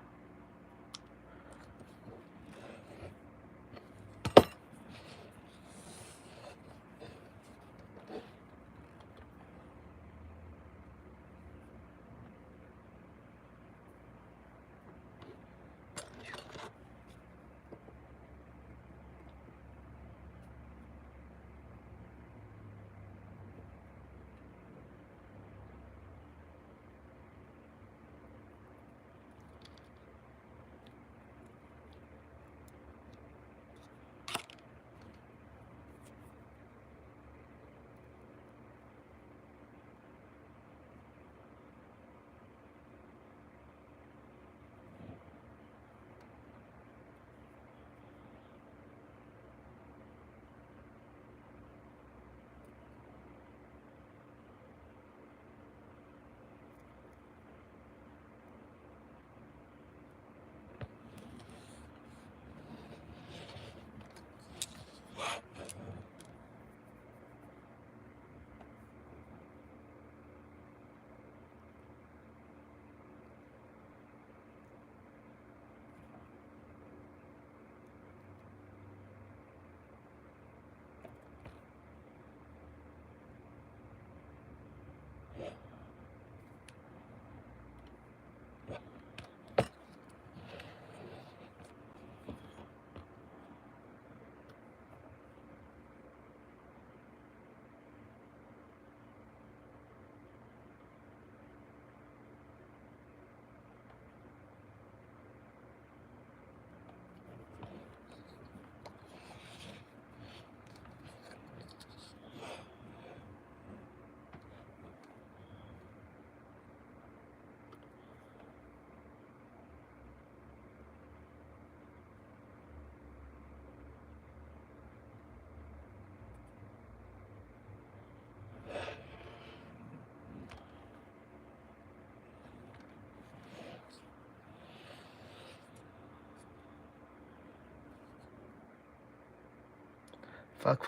Fuck.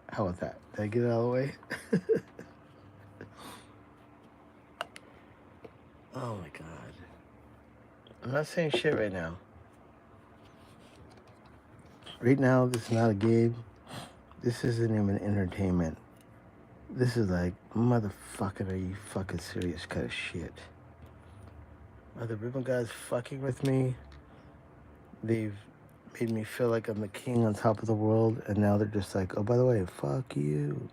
How was that? Did I get it all the way? Oh my God. I'm not saying shit right now. Right now, this is not a game. This isn't even entertainment. This is like, motherfucking, are you fucking serious kind of shit? Are the ribbon guys fucking with me? They've made me feel like I'm the king on top of the world, and now they're just like, oh, by the way, fuck you.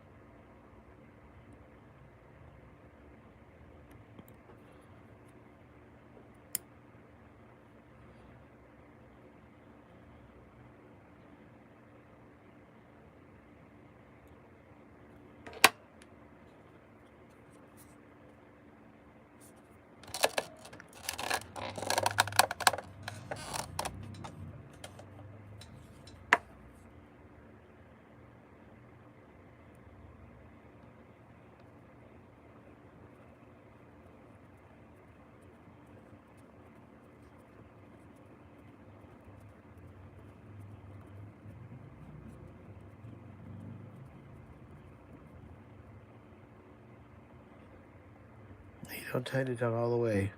You don't tighten it down all the way,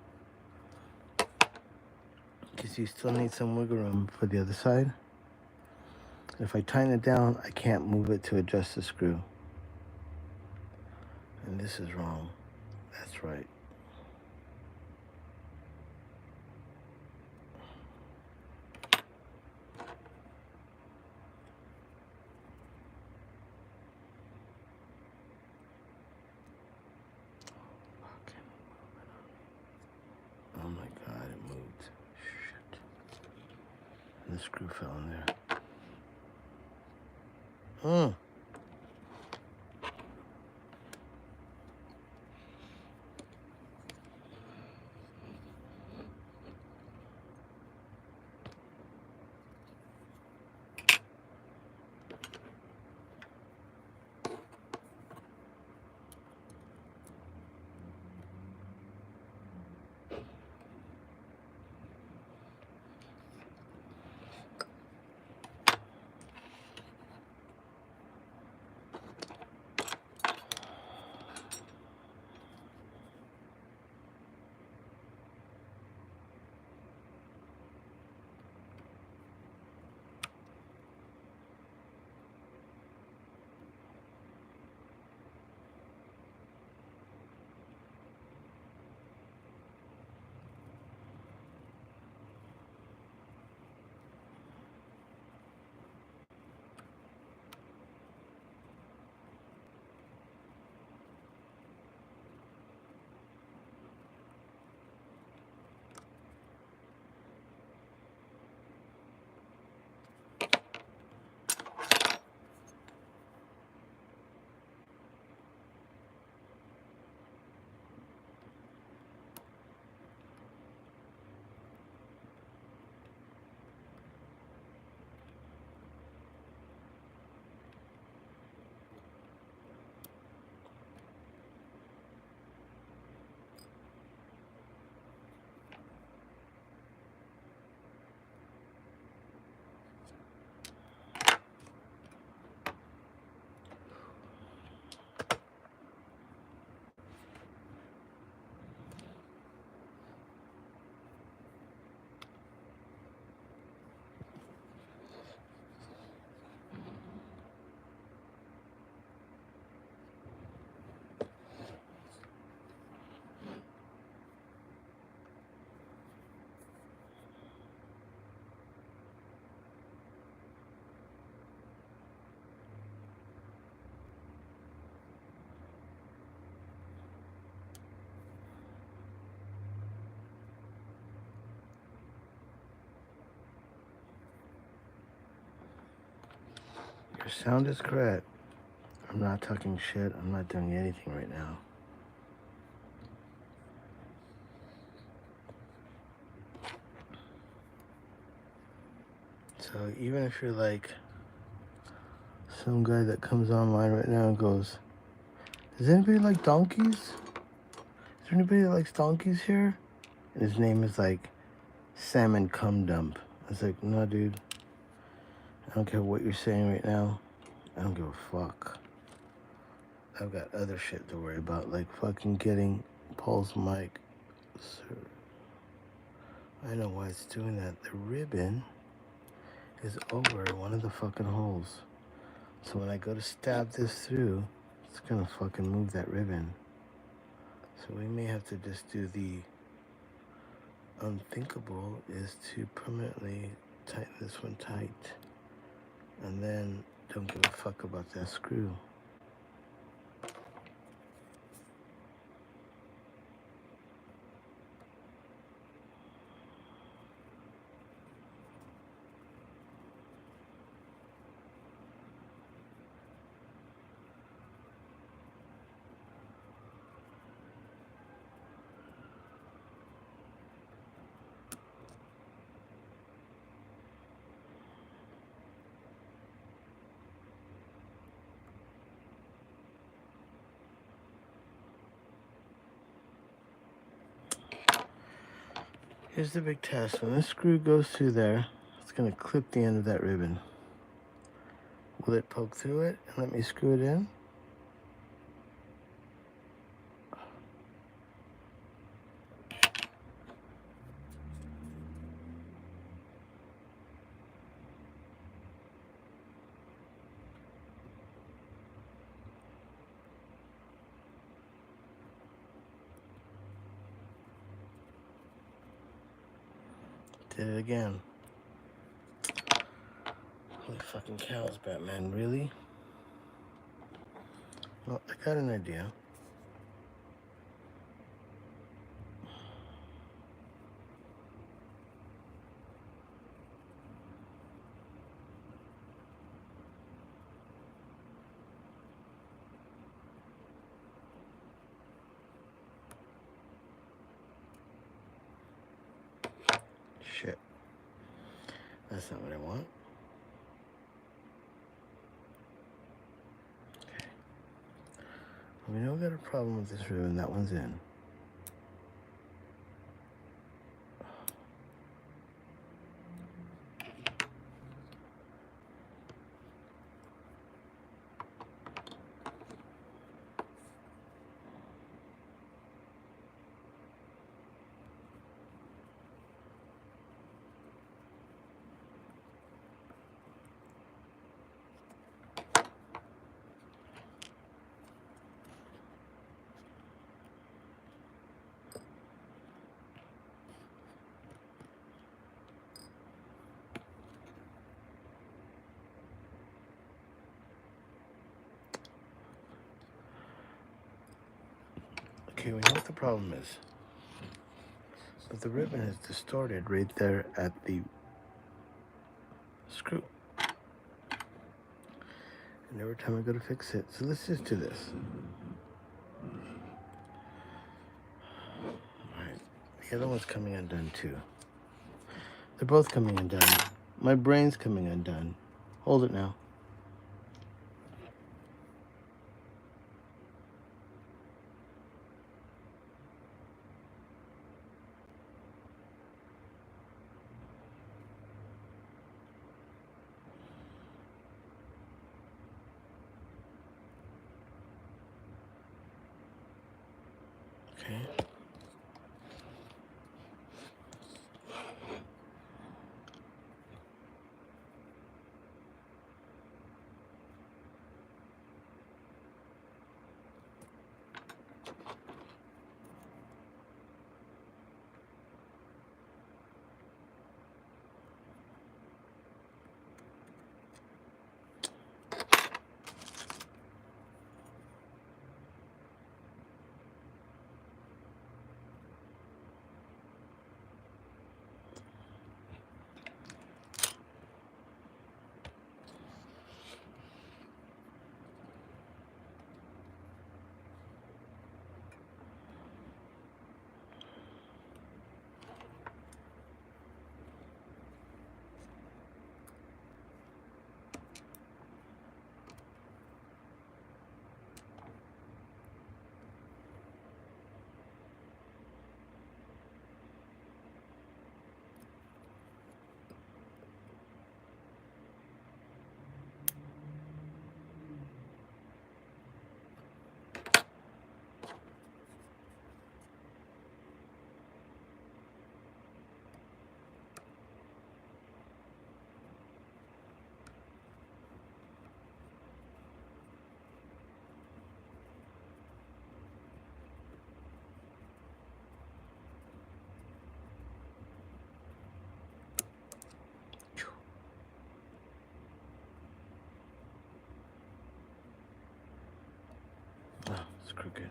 because you still need some wiggle room for the other side. And if I tighten it down, I can't move it to adjust the screw. And this is wrong. That's right. Oh my God, it moved. screw fell in there. Hmm. Your sound is correct. I'm not talking shit. I'm not doing anything right now. So even if you're like some guy that comes online right now and goes, does anybody like donkeys? Is there anybody that likes donkeys here? And his name is like Salmon Cum Dump. I was like, no, dude. I don't care what you're saying right now. I don't give a fuck. I've got other shit to worry about, like fucking getting Paul's mic. Sir. I know why it's doing that. The ribbon is over one of the fucking holes. So when I go to stab this through, it's gonna fucking move that ribbon. So we may have to just do the unthinkable, is to permanently tighten this one tight. And then don't give a fuck about that screw. Here's the big test. When this screw goes through there, it's gonna clip the end of that ribbon. Will it poke through it and let me screw it in? Did it again. Holy fucking cows, Batman, really? Well, I got an idea. That's not what I want. Okay. We know we got a problem with this ribbon. That one's in. Okay, we know what the problem is. But the ribbon is distorted right there at the screw. And every time I go to fix it, so let's just do this. Alright, the other one's coming undone too. They're both coming undone. My brain's coming undone. Hold it now. Okay. Oh, it's crooked.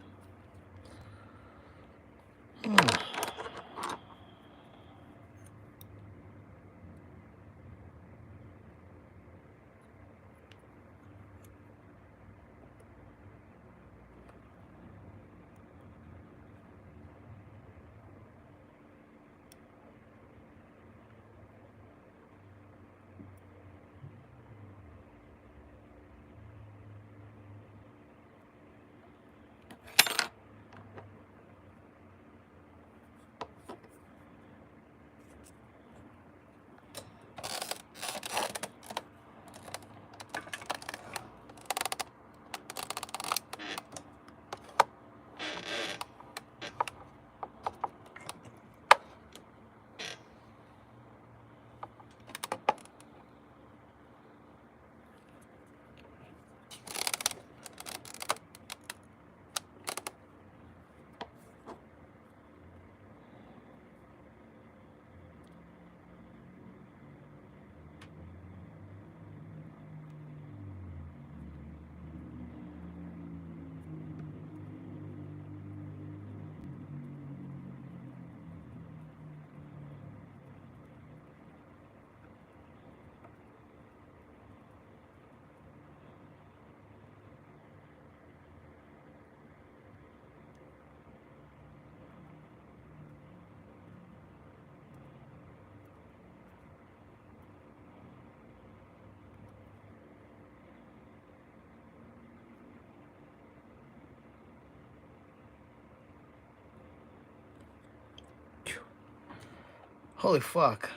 Holy fuck.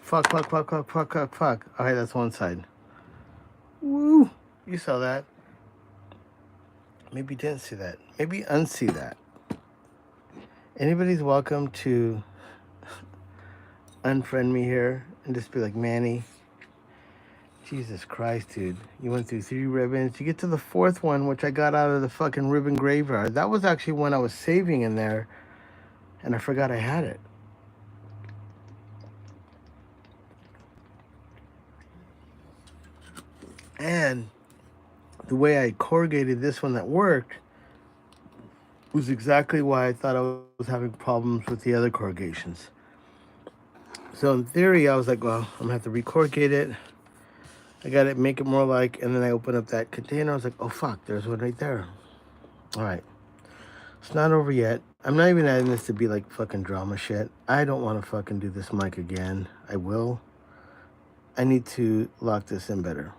Fuck. Alright, that's one side. Woo! You saw that. Maybe you didn't see that. Maybe unsee that. Anybody's welcome to unfriend me here and just be like, Manny, Jesus Christ, dude. You went through 3 ribbons. You get to the 4th one, which I got out of the fucking ribbon graveyard. That was actually when I was saving in there, and I forgot I had it. And the way I corrugated this one that worked was exactly why I thought I was having problems with the other corrugations. So in theory, I was like, well, I'm gonna have to recorrugate it. I gotta make it more like, and then I open up that container. I was like, oh fuck, there's one right there. All right. It's not over yet. I'm not even adding this to be like fucking drama shit. I don't want to fucking do this mic again. I will. I need to lock this in better.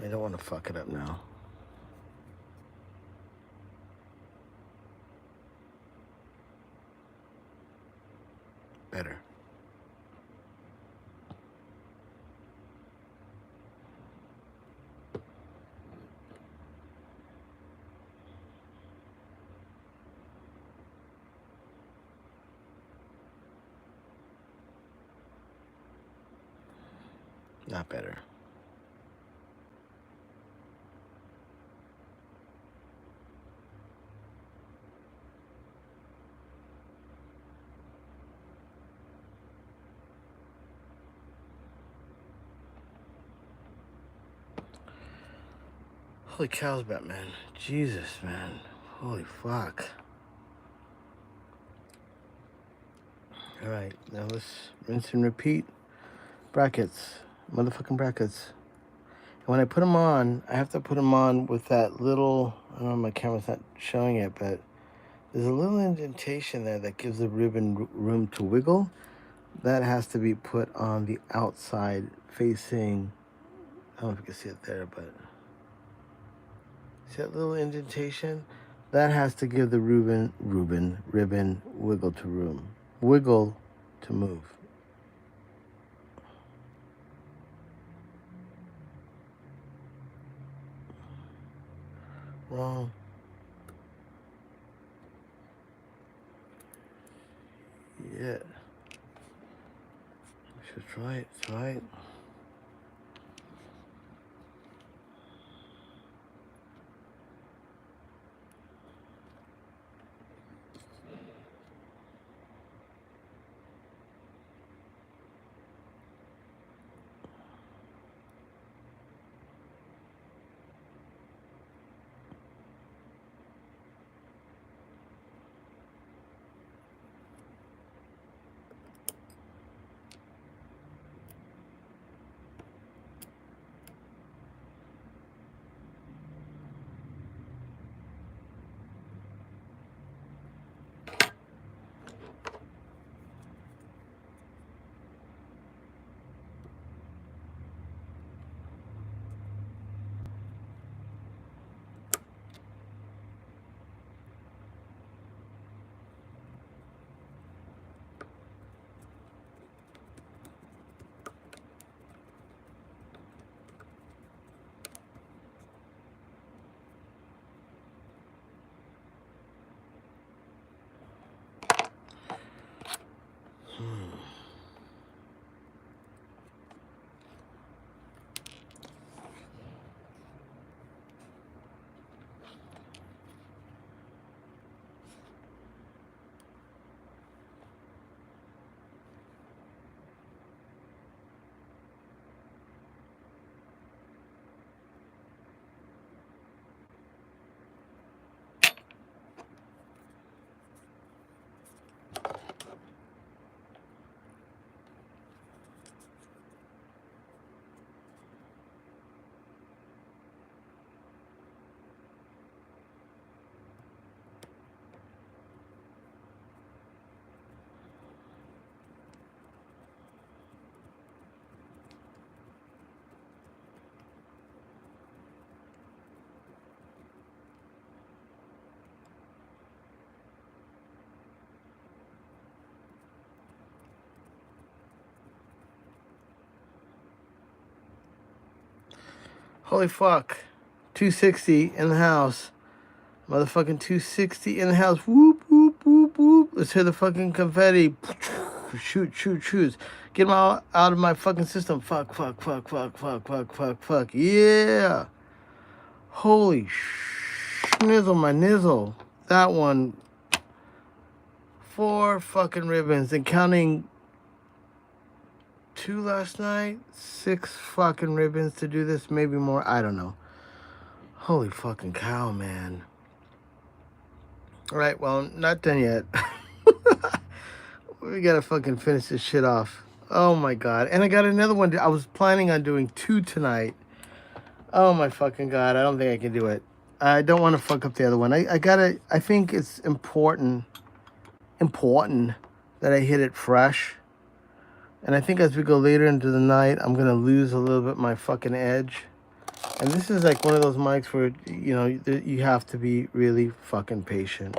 I don't want to fuck it up now. Better. Not better. Holy cows, Batman. Jesus, man. Holy fuck. Alright, now let's rinse and repeat. Brackets. Motherfucking brackets. And when I put them on, I have to put them on with that little, I don't know, my camera's not showing it, but there's a little indentation there that gives the ribbon room to wiggle. That has to be put on the outside facing, I don't know if you can see it there, but see that little indentation? That has to give the ribbon wiggle to move. Wrong. Yeah. It's right, it's right. Holy fuck. 260 in the house. Motherfucking 260 in the house. Whoop, whoop, whoop, whoop. Let's hear the fucking confetti. Shoot, shoot, shoot. Get them all out of my fucking system. Fuck, fuck, fuck, fuck, fuck, fuck, fuck, fuck. Yeah. Holy schnizzle my nizzle. That one. 4 fucking ribbons. And counting 2 last night. 6 fucking ribbons to do this. Maybe more. I don't know. Holy fucking cow, man. Alright, well, not done yet. We gotta fucking finish this shit off. Oh my god. And I got another one. I was planning on doing 2 tonight. Oh my fucking god. I don't think I can do it. I don't want to fuck up the other one. I think it's important that I hit it fresh. And I think as we go later into the night, I'm gonna lose a little bit my fucking edge. And this is like one of those mics where, you know, you have to be really fucking patient.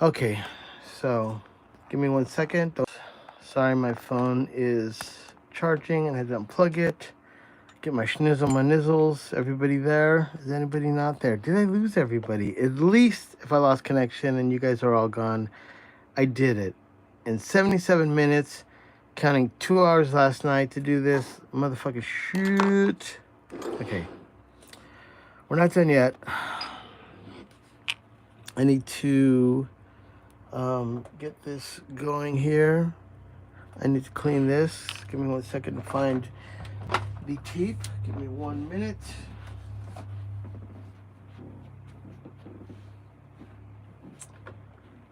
Okay, so give me 1 second. Sorry, my phone is charging and I had to unplug it. Get my schnizzle, my nizzles. Everybody there? Is anybody not there? Did I lose everybody? At least if I lost connection and you guys are all gone, I did it. In 77 minutes, counting 2 hours last night to do this. Motherfucker, shoot. Okay. We're not done yet. I need to get this going here. I need to clean this. Give me 1 second to find the tape. Give me 1 minute.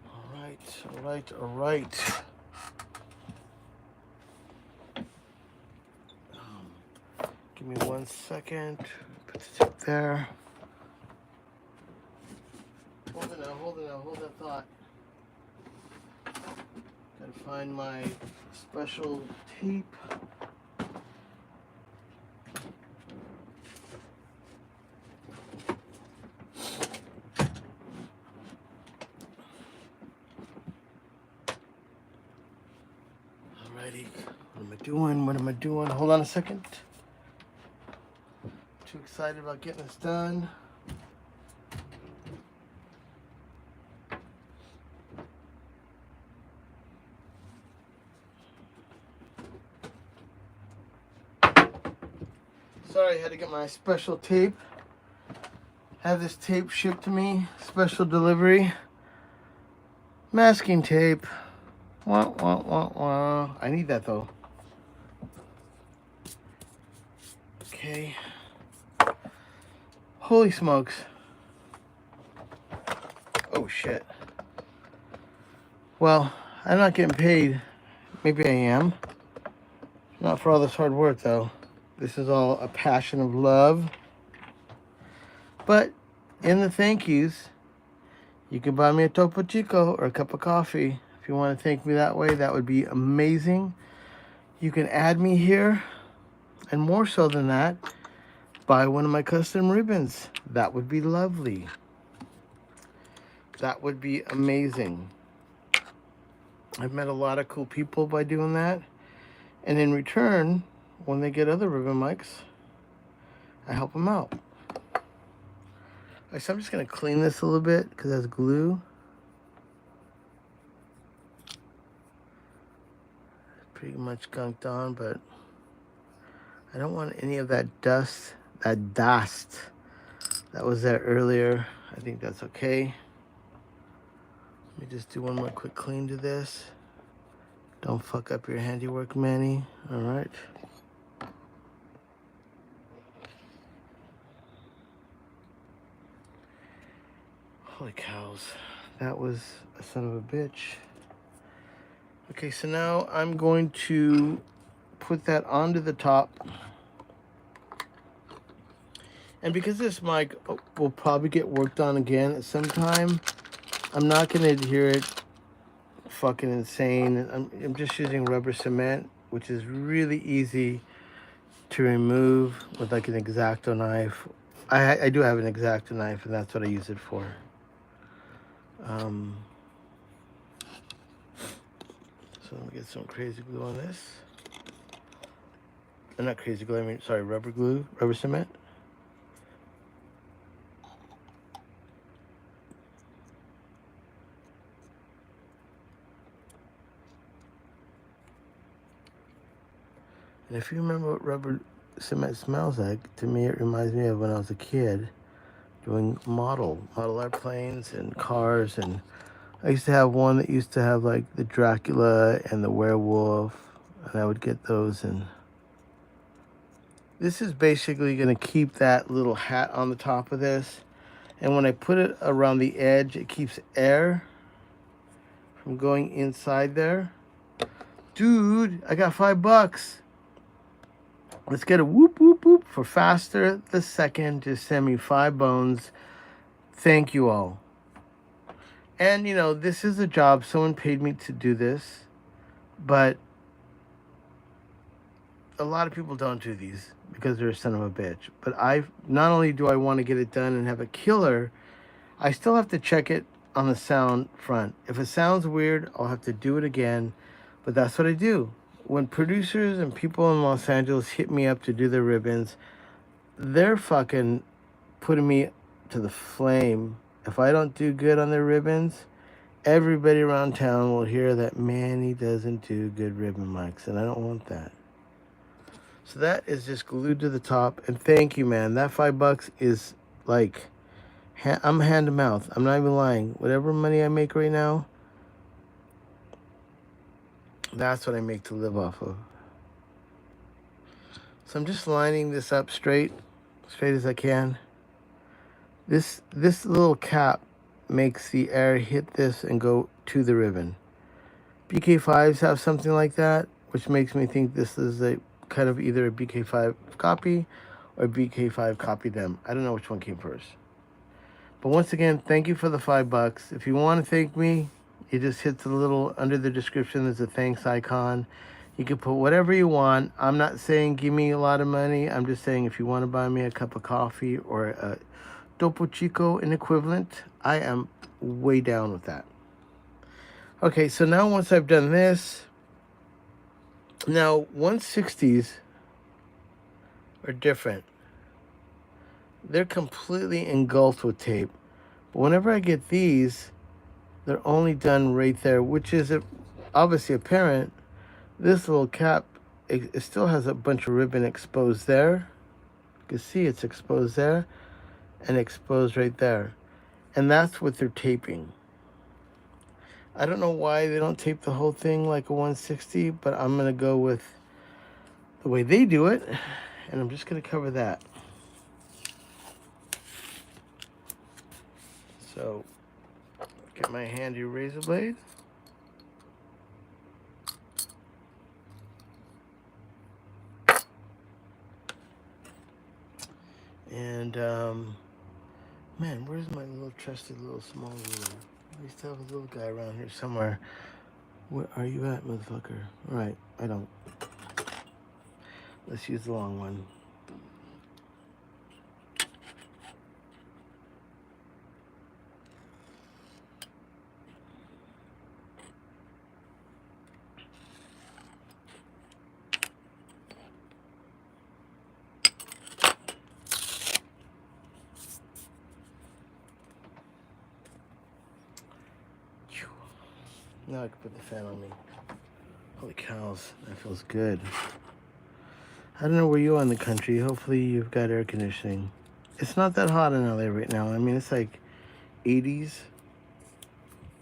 All right. Give me 1 second. Put the tape there. Hold that thought. Gotta find my special tape. Alrighty, what am I doing? Hold on a second. Too excited about getting this done. Sorry, I had to get my special tape. Have this tape shipped to me. Special delivery. Masking tape. Wah, wah, wah, wah. I need that though. Okay. Holy smokes. Oh shit. Well, I'm not getting paid. Maybe I am. Not for all this hard work though. This is all a passion of love. But in the thank yous, you can buy me a Topo Chico or a cup of coffee. If you want to thank me that way, that would be amazing. You can add me here. And more so than that, buy one of my custom ribbons. That would be lovely. That would be amazing. I've met a lot of cool people by doing that. And in return, when they get other ribbon mics, I help them out. So I'm just going to clean this a little bit because that's glue. Pretty much gunked on, but I don't want any of that dust that was there earlier. I think that's okay. Let me just do one more quick clean to this. Don't fuck up your handiwork, Manny. All right. Holy cows. That was a son of a bitch. Okay, so now I'm going to put that onto the top. And because this mic will probably get worked on again at some time, I'm not going to adhere it fucking insane. I'm just using rubber cement, which is really easy to remove with like an X-Acto knife. I do have an X-Acto knife, and that's what I use it for. So let me get some crazy glue on this. Not crazy glue, I mean, sorry, rubber glue, rubber cement. And if you remember what rubber cement smells like, to me it reminds me of when I was a kid doing model airplanes and cars. And I used to have one that used to have like the Dracula and the werewolf, and I would get those. And this is basically going to keep that little hat on the top of this. And when I put it around the edge, it keeps air from going inside there. Dude, I got $5. Let's get a whoop, whoop, whoop for faster the second. Just send me 5 bones. Thank you all. And, you know, this is a job. Someone paid me to do this. But a lot of people don't do these because they're a son of a bitch. But not only do I want to get it done and have a killer, I still have to check it on the sound front. If it sounds weird, I'll have to do it again. But that's what I do. When producers and people in Los Angeles hit me up to do their ribbons, they're fucking putting me to the flame. If I don't do good on their ribbons, everybody around town will hear that Manny doesn't do good ribbon mics, and I don't want that. So that is just glued to the top. And thank you, man. That $5 is like, I'm hand to mouth. I'm not even lying. Whatever money I make right now, that's what I make to live off of. So I'm just lining this up straight as I can. This little cap makes the air hit this and go to the ribbon. BK5s have something like that, which makes me think this is a kind of either a BK5 copy or BK5 copy them. I don't know which one came first. But once again, thank you for the $5. If you want to thank me, you just hit the little, under the description, there's a thanks icon. You can put whatever you want. I'm not saying give me a lot of money. I'm just saying if you want to buy me a cup of coffee or a Topo Chico and equivalent, I am way down with that. Okay, so now once I've done this, now 160s are different. They're completely engulfed with tape. But whenever I get these, they're only done right there, which is obviously apparent. This little cap, it still has a bunch of ribbon exposed there. You can see it's exposed there and exposed right there. And that's what they're taping. I don't know why they don't tape the whole thing like a 160, but I'm going to go with the way they do it. And I'm just going to cover that. So, get my handy razor blade. And, man, where's my little trusted little small ruler? I used to have a little guy around here somewhere. Where are you at, motherfucker? All right, I don't. Let's use the long one. Now I can put the fan on me. Holy cows, that feels good. I don't know where you are in the country. Hopefully you've got air conditioning. It's not that hot in LA right now. I mean, it's like 80s.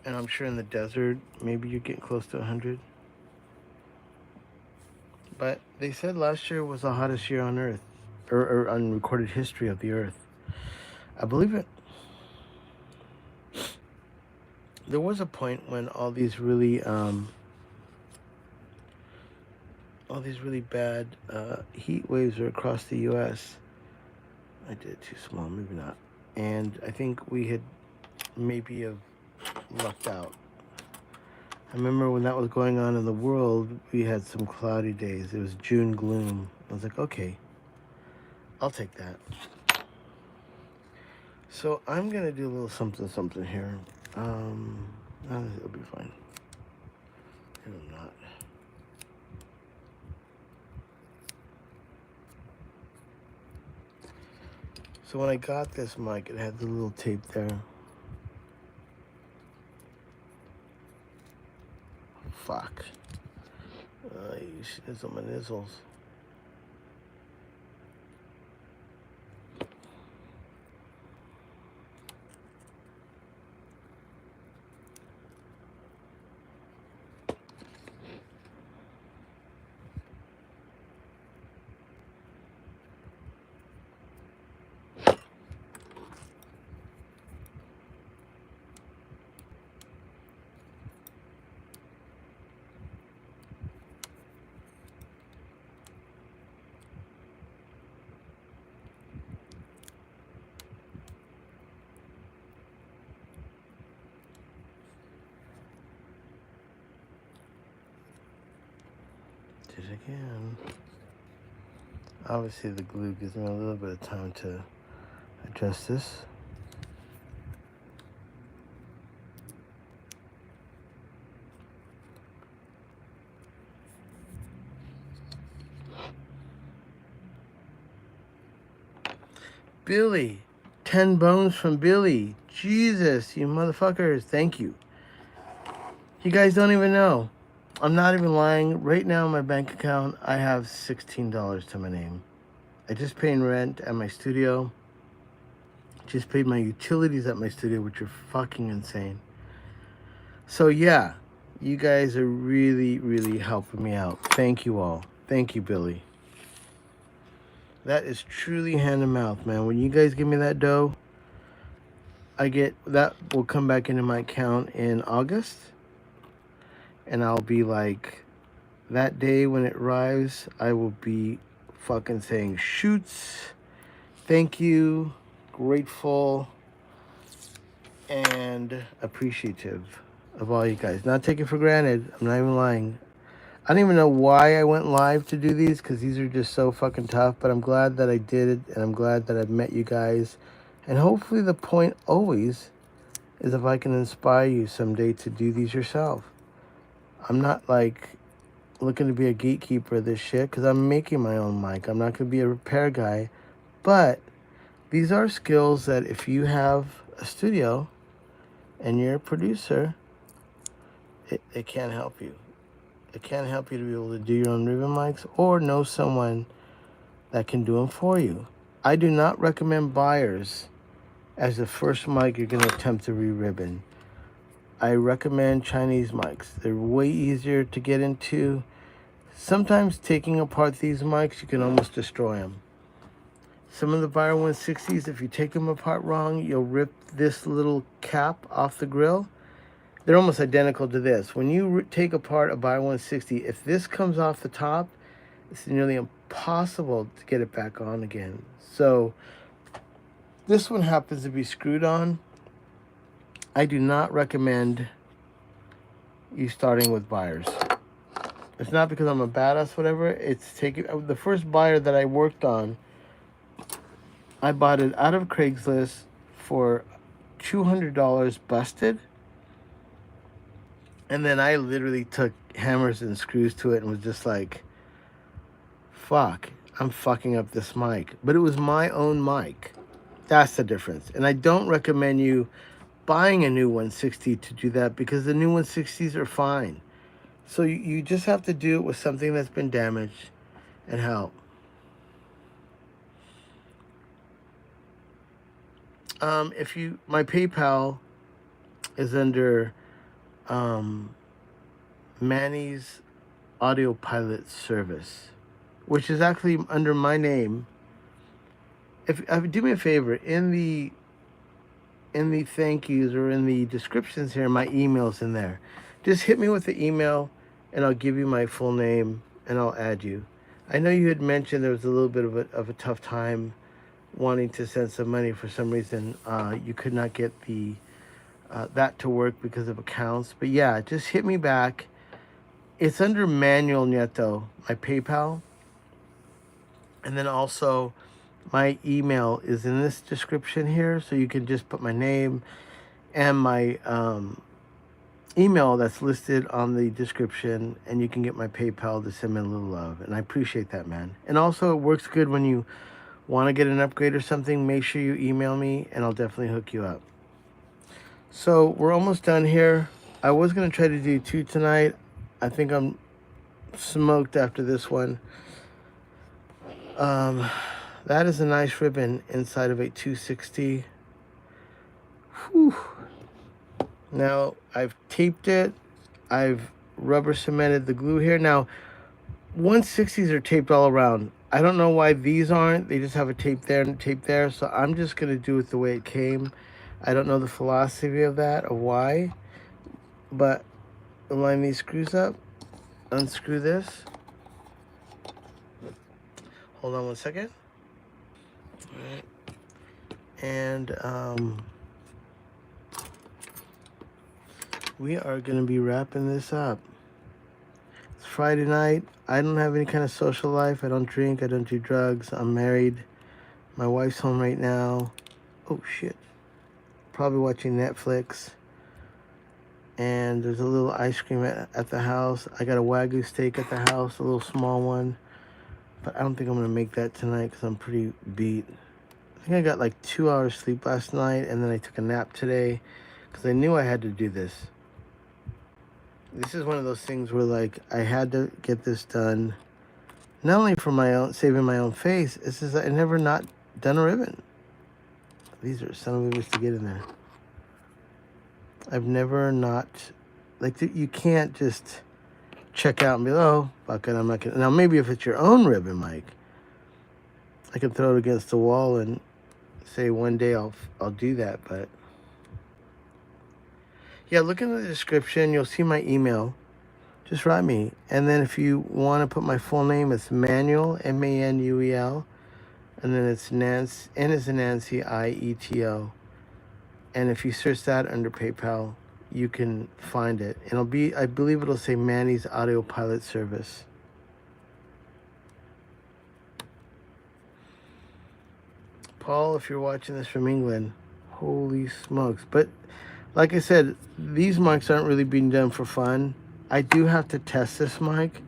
And I'm sure in the desert, maybe you're getting close to 100. But they said last year was the hottest year on Earth. Or on recorded history of the Earth. I believe it. There was a point when all these really bad heat waves were across the U.S. I did it too small, maybe not. And I think we had maybe have lucked out. I remember when that was going on in the world, we had some cloudy days. It was June gloom. I was like, okay, I'll take that. So I'm going to do a little something here. It'll be fine. It'll not. So when I got this mic, it had the little tape there. Fuck. You see this on my nizzles. Did it again. Obviously the glue gives me a little bit of time to adjust this. Billy, 10 bones from Billy. Jesus, you motherfuckers, thank you. You guys don't even know. I'm not even lying. Right now in my bank account, I have $16 to my name. I just paid rent at my studio. Just paid my utilities at my studio, which are fucking insane. So yeah, you guys are really, really helping me out. Thank you all. Thank you, Billy. That is truly hand to mouth, man. When you guys give me that dough, that will come back into my account in August. And I'll be like, that day when it arrives, I will be fucking saying shoots, thank you, grateful, and appreciative of all you guys. Not taking for granted. I'm not even lying. I don't even know why I went live to do these, because these are just so fucking tough, but I'm glad that I did it, and I'm glad that I've met you guys. And hopefully the point always is if I can inspire you someday to do these yourself. I'm not like looking to be a gatekeeper of this shit, because I'm making my own mic. I'm not going to be a repair guy, but these are skills that if you have a studio and you're a producer, it can help you. It can help you to be able to do your own ribbon mics or know someone that can do them for you. I do not recommend Beyers as the first mic you're going to attempt to re-ribbon. I recommend Chinese mics. They're way easier to get into. Sometimes taking apart these mics, you can almost destroy them. Some of the Beyer 160s, if you take them apart wrong, you'll rip this little cap off the grill. They're almost identical to this. When you take apart a Beyer 160, if this comes off the top, it's nearly impossible to get it back on again. So this one happens to be screwed on. I do not recommend you starting with Beyers. It's not because I'm a badass, whatever. It's taking the first Beyer that I worked on. I bought it out of Craigslist for $200 busted. And then I literally took hammers and screws to it and was just like, fuck, I'm fucking up this mic. But it was my own mic. That's the difference. And I don't recommend you buying a new 160 to do that, because the new 160s are fine. So you just have to do it with something that's been damaged and help. My PayPal is under Manny's Audio Pilot Service, which is actually under my name. If do me a favor, in the thank yous or in the descriptions here, my email's in there. Just hit me with the email and I'll give you my full name and I'll add you. I know you had mentioned there was a little bit of a tough time wanting to send some money for some reason. You could not get the that to work because of accounts. But yeah, just hit me back. It's under Manuel Nieto, my PayPal. And then also my email is in this description here. So you can just put my name and my email that's listed on the description, and you can get my PayPal to send me a little love. And I appreciate that, man. And also it works good when you want to get an upgrade or something. Make sure you email me and I'll definitely hook you up. So we're almost done here. I was going to try to do 2 tonight. I think I'm smoked after this one. That is a nice ribbon inside of a 260. Whew. Now I've taped it. I've rubber cemented the glue here. Now 160s are taped all around. I don't know why these aren't. They just have a tape there and a tape there. So I'm just going to do it the way it came. I don't know the philosophy of that, or why. But line these screws up. Unscrew this. Hold on one second. All right. And we are going to be wrapping this up. It's Friday night. I don't have any kind of social life. I don't drink. I don't do drugs. I'm married. My wife's home right now. Oh, shit. Probably watching Netflix. And there's a little ice cream at the house. I got a Wagyu steak at the house, a little small one. But I don't think I'm going to make that tonight because I'm pretty beat. I think I got like 2 hours sleep last night, and then I took a nap today because I knew I had to do this. This is one of those things where, like, I had to get this done, not only for my own, saving my own face, it's just I never not done a ribbon. These are some of it to get in there. I've never not, like, you can't just check out and be, oh, fuck it, I'm not gonna. Now, maybe if it's your own ribbon, Mike, I can throw it against the wall and say one day I'll do that, but yeah, look in the description. You'll see my email. Just write me. And then if you want to put my full name, it's Manuel, Manuel. And then it's Nancy, N is in Nancy, I-E-T-O. And if you search that under PayPal, you can find it. It'll be, I believe it'll say Manny's Audio Pilot Service. Paul, if you're watching this from England, holy smokes. But like I said, these mics aren't really being done for fun. I do have to test this mic.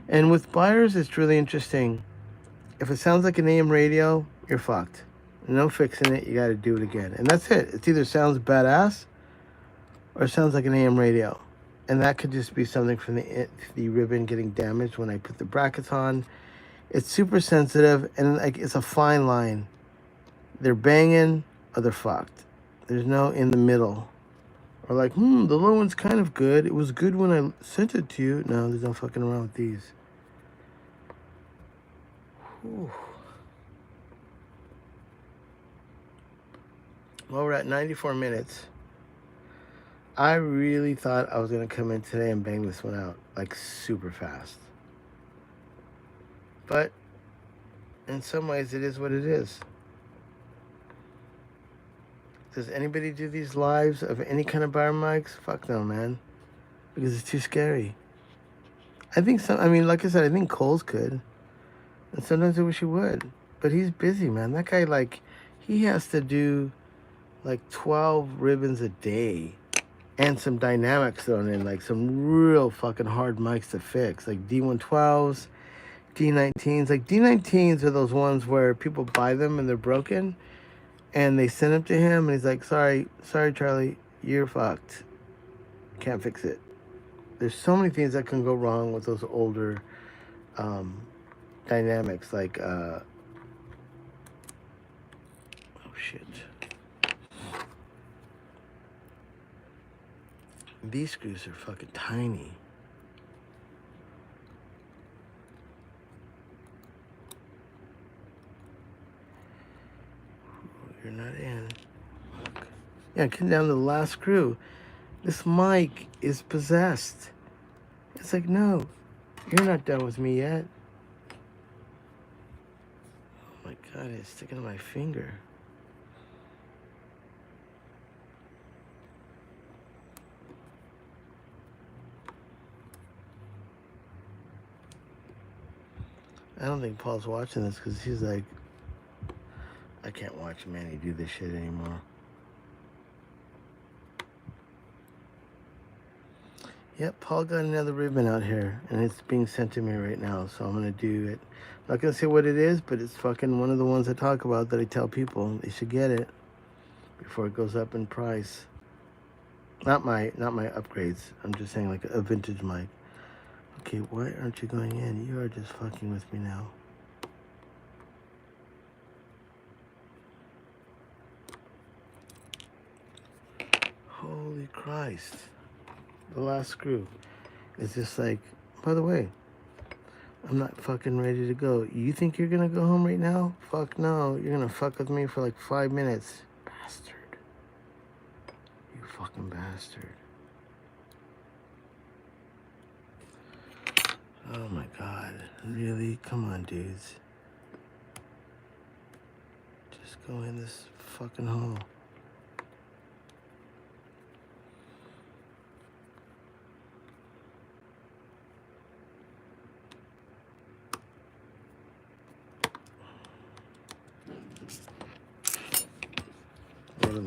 And with Beyers, it's really interesting. If it sounds like an AM radio, you're fucked. No fixing it. You got to do it again. And that's it. It either sounds badass or it sounds like an AM radio. And that could just be something from the ribbon getting damaged when I put the brackets on. It's super sensitive, and like it's a fine line. They're banging or they're fucked. There's no in the middle. Or like, the low one's kind of good. It was good when I sent it to you. No, there's no fucking around with these. Whew. Well, we're at 94 minutes. I really thought I was going to come in today and bang this one out, like, super fast. But in some ways, it is what it is. Does anybody do these lives of any kind of Beyer mics? Fuck no, man. Because it's too scary. I think some, I mean, like I said, I think Cole's could. And sometimes I wish he would. But he's busy, man. That guy, like, he has to do, like, 12 ribbons a day. And some dynamics thrown in. Like, some real fucking hard mics to fix. Like, D112s, D19s. Like, D19s are those ones where people buy them and they're broken. And they send them to him, and he's like, sorry, Charlie, you're fucked. Can't fix it. There's so many things that can go wrong with those older dynamics, like, oh, shit. These screws are fucking tiny. You're not in. Fuck. Yeah, come down to the last screw. This mic is possessed. It's like, no, you're not done with me yet. Oh my God, it's sticking to my finger. I don't think Paul's watching this because he's like, I can't watch Manny do this shit anymore. Yep, Paul got another ribbon out here, and it's being sent to me right now, so I'm going to do it. I'm not going to say what it is, but it's fucking one of the ones I talk about that I tell people they should get it before it goes up in price. Not my upgrades. I'm just saying like a vintage mic. Okay, why aren't you going in? You are just fucking with me now. Holy Christ. The last screw is just like, by the way, I'm not fucking ready to go. You think you're gonna go home right now? Fuck no. You're gonna fuck with me for like 5 minutes. Bastard. You fucking bastard. Oh my God. Really? Come on, dudes. Just go in this fucking hole.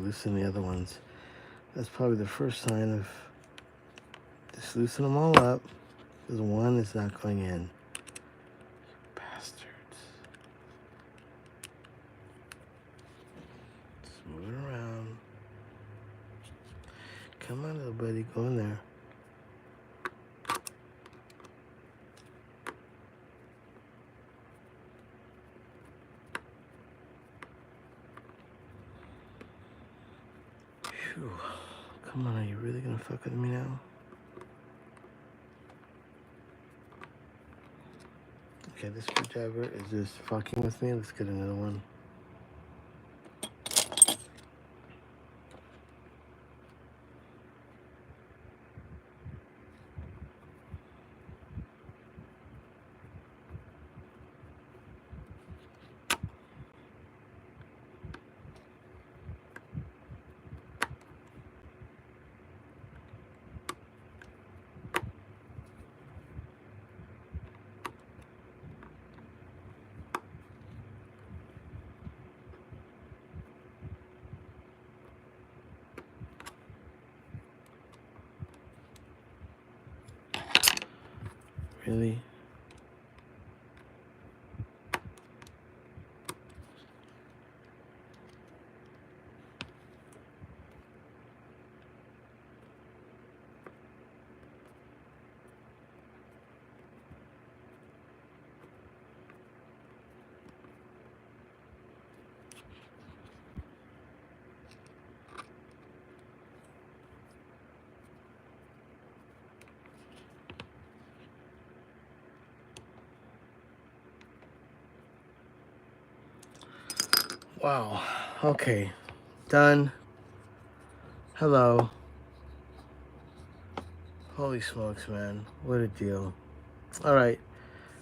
loosen the other ones. That's probably the first sign of just loosen them all up, because one is not going in. Bastards. Just move it around. Come on, little buddy, go in there. Phew. Come on, are you really gonna fuck with me now? Okay, this screwdriver is just fucking with me. Let's get another one. Really? Wow. Okay. Done. Hello. Holy smokes, man. What a deal. All right.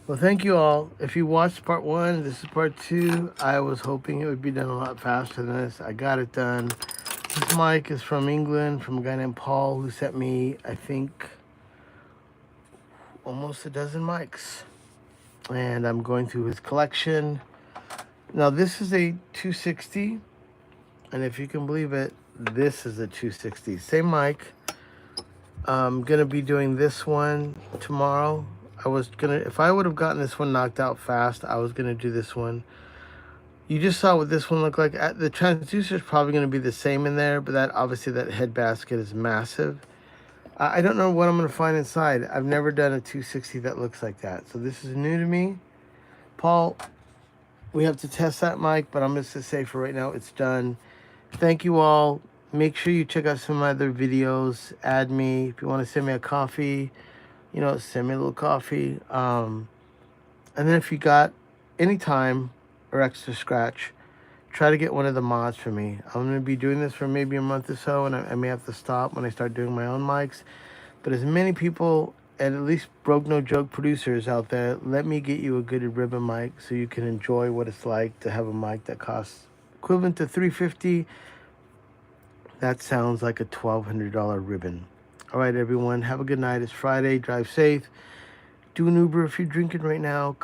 Well, thank you all. If you watched part 1, this is part 2. I was hoping it would be done a lot faster than this. I got it done. This mic is from England, from a guy named Paul, who sent me, I think, almost a dozen mics. And I'm going through his collection. Now, this is a 260. And if you can believe it, this is a 260. Same mic. I'm going to be doing this one tomorrow. If I would have gotten this one knocked out fast, I was going to do this one. You just saw what this one looked like. The transducer is probably going to be the same in there, but obviously that head basket is massive. I don't know what I'm going to find inside. I've never done a 260 that looks like that. So this is new to me. Paul, we have to test that mic, but I'm just going to say for right now, it's done. Thank you all. Make sure you check out some of my other videos. Add me. If you want to send me a coffee, send me a little coffee. And then if you got any time or extra scratch, try to get one of the mods for me. I'm going to be doing this for maybe a month or so, and I may have to stop when I start doing my own mics. But as many people, and at least broke no joke producers out there, let me get you a good ribbon mic so you can enjoy what it's like to have a mic that costs equivalent to $350. That sounds like a $1,200 ribbon. All right, everyone. Have a good night. It's Friday. Drive safe. Do an Uber if you're drinking right now. Come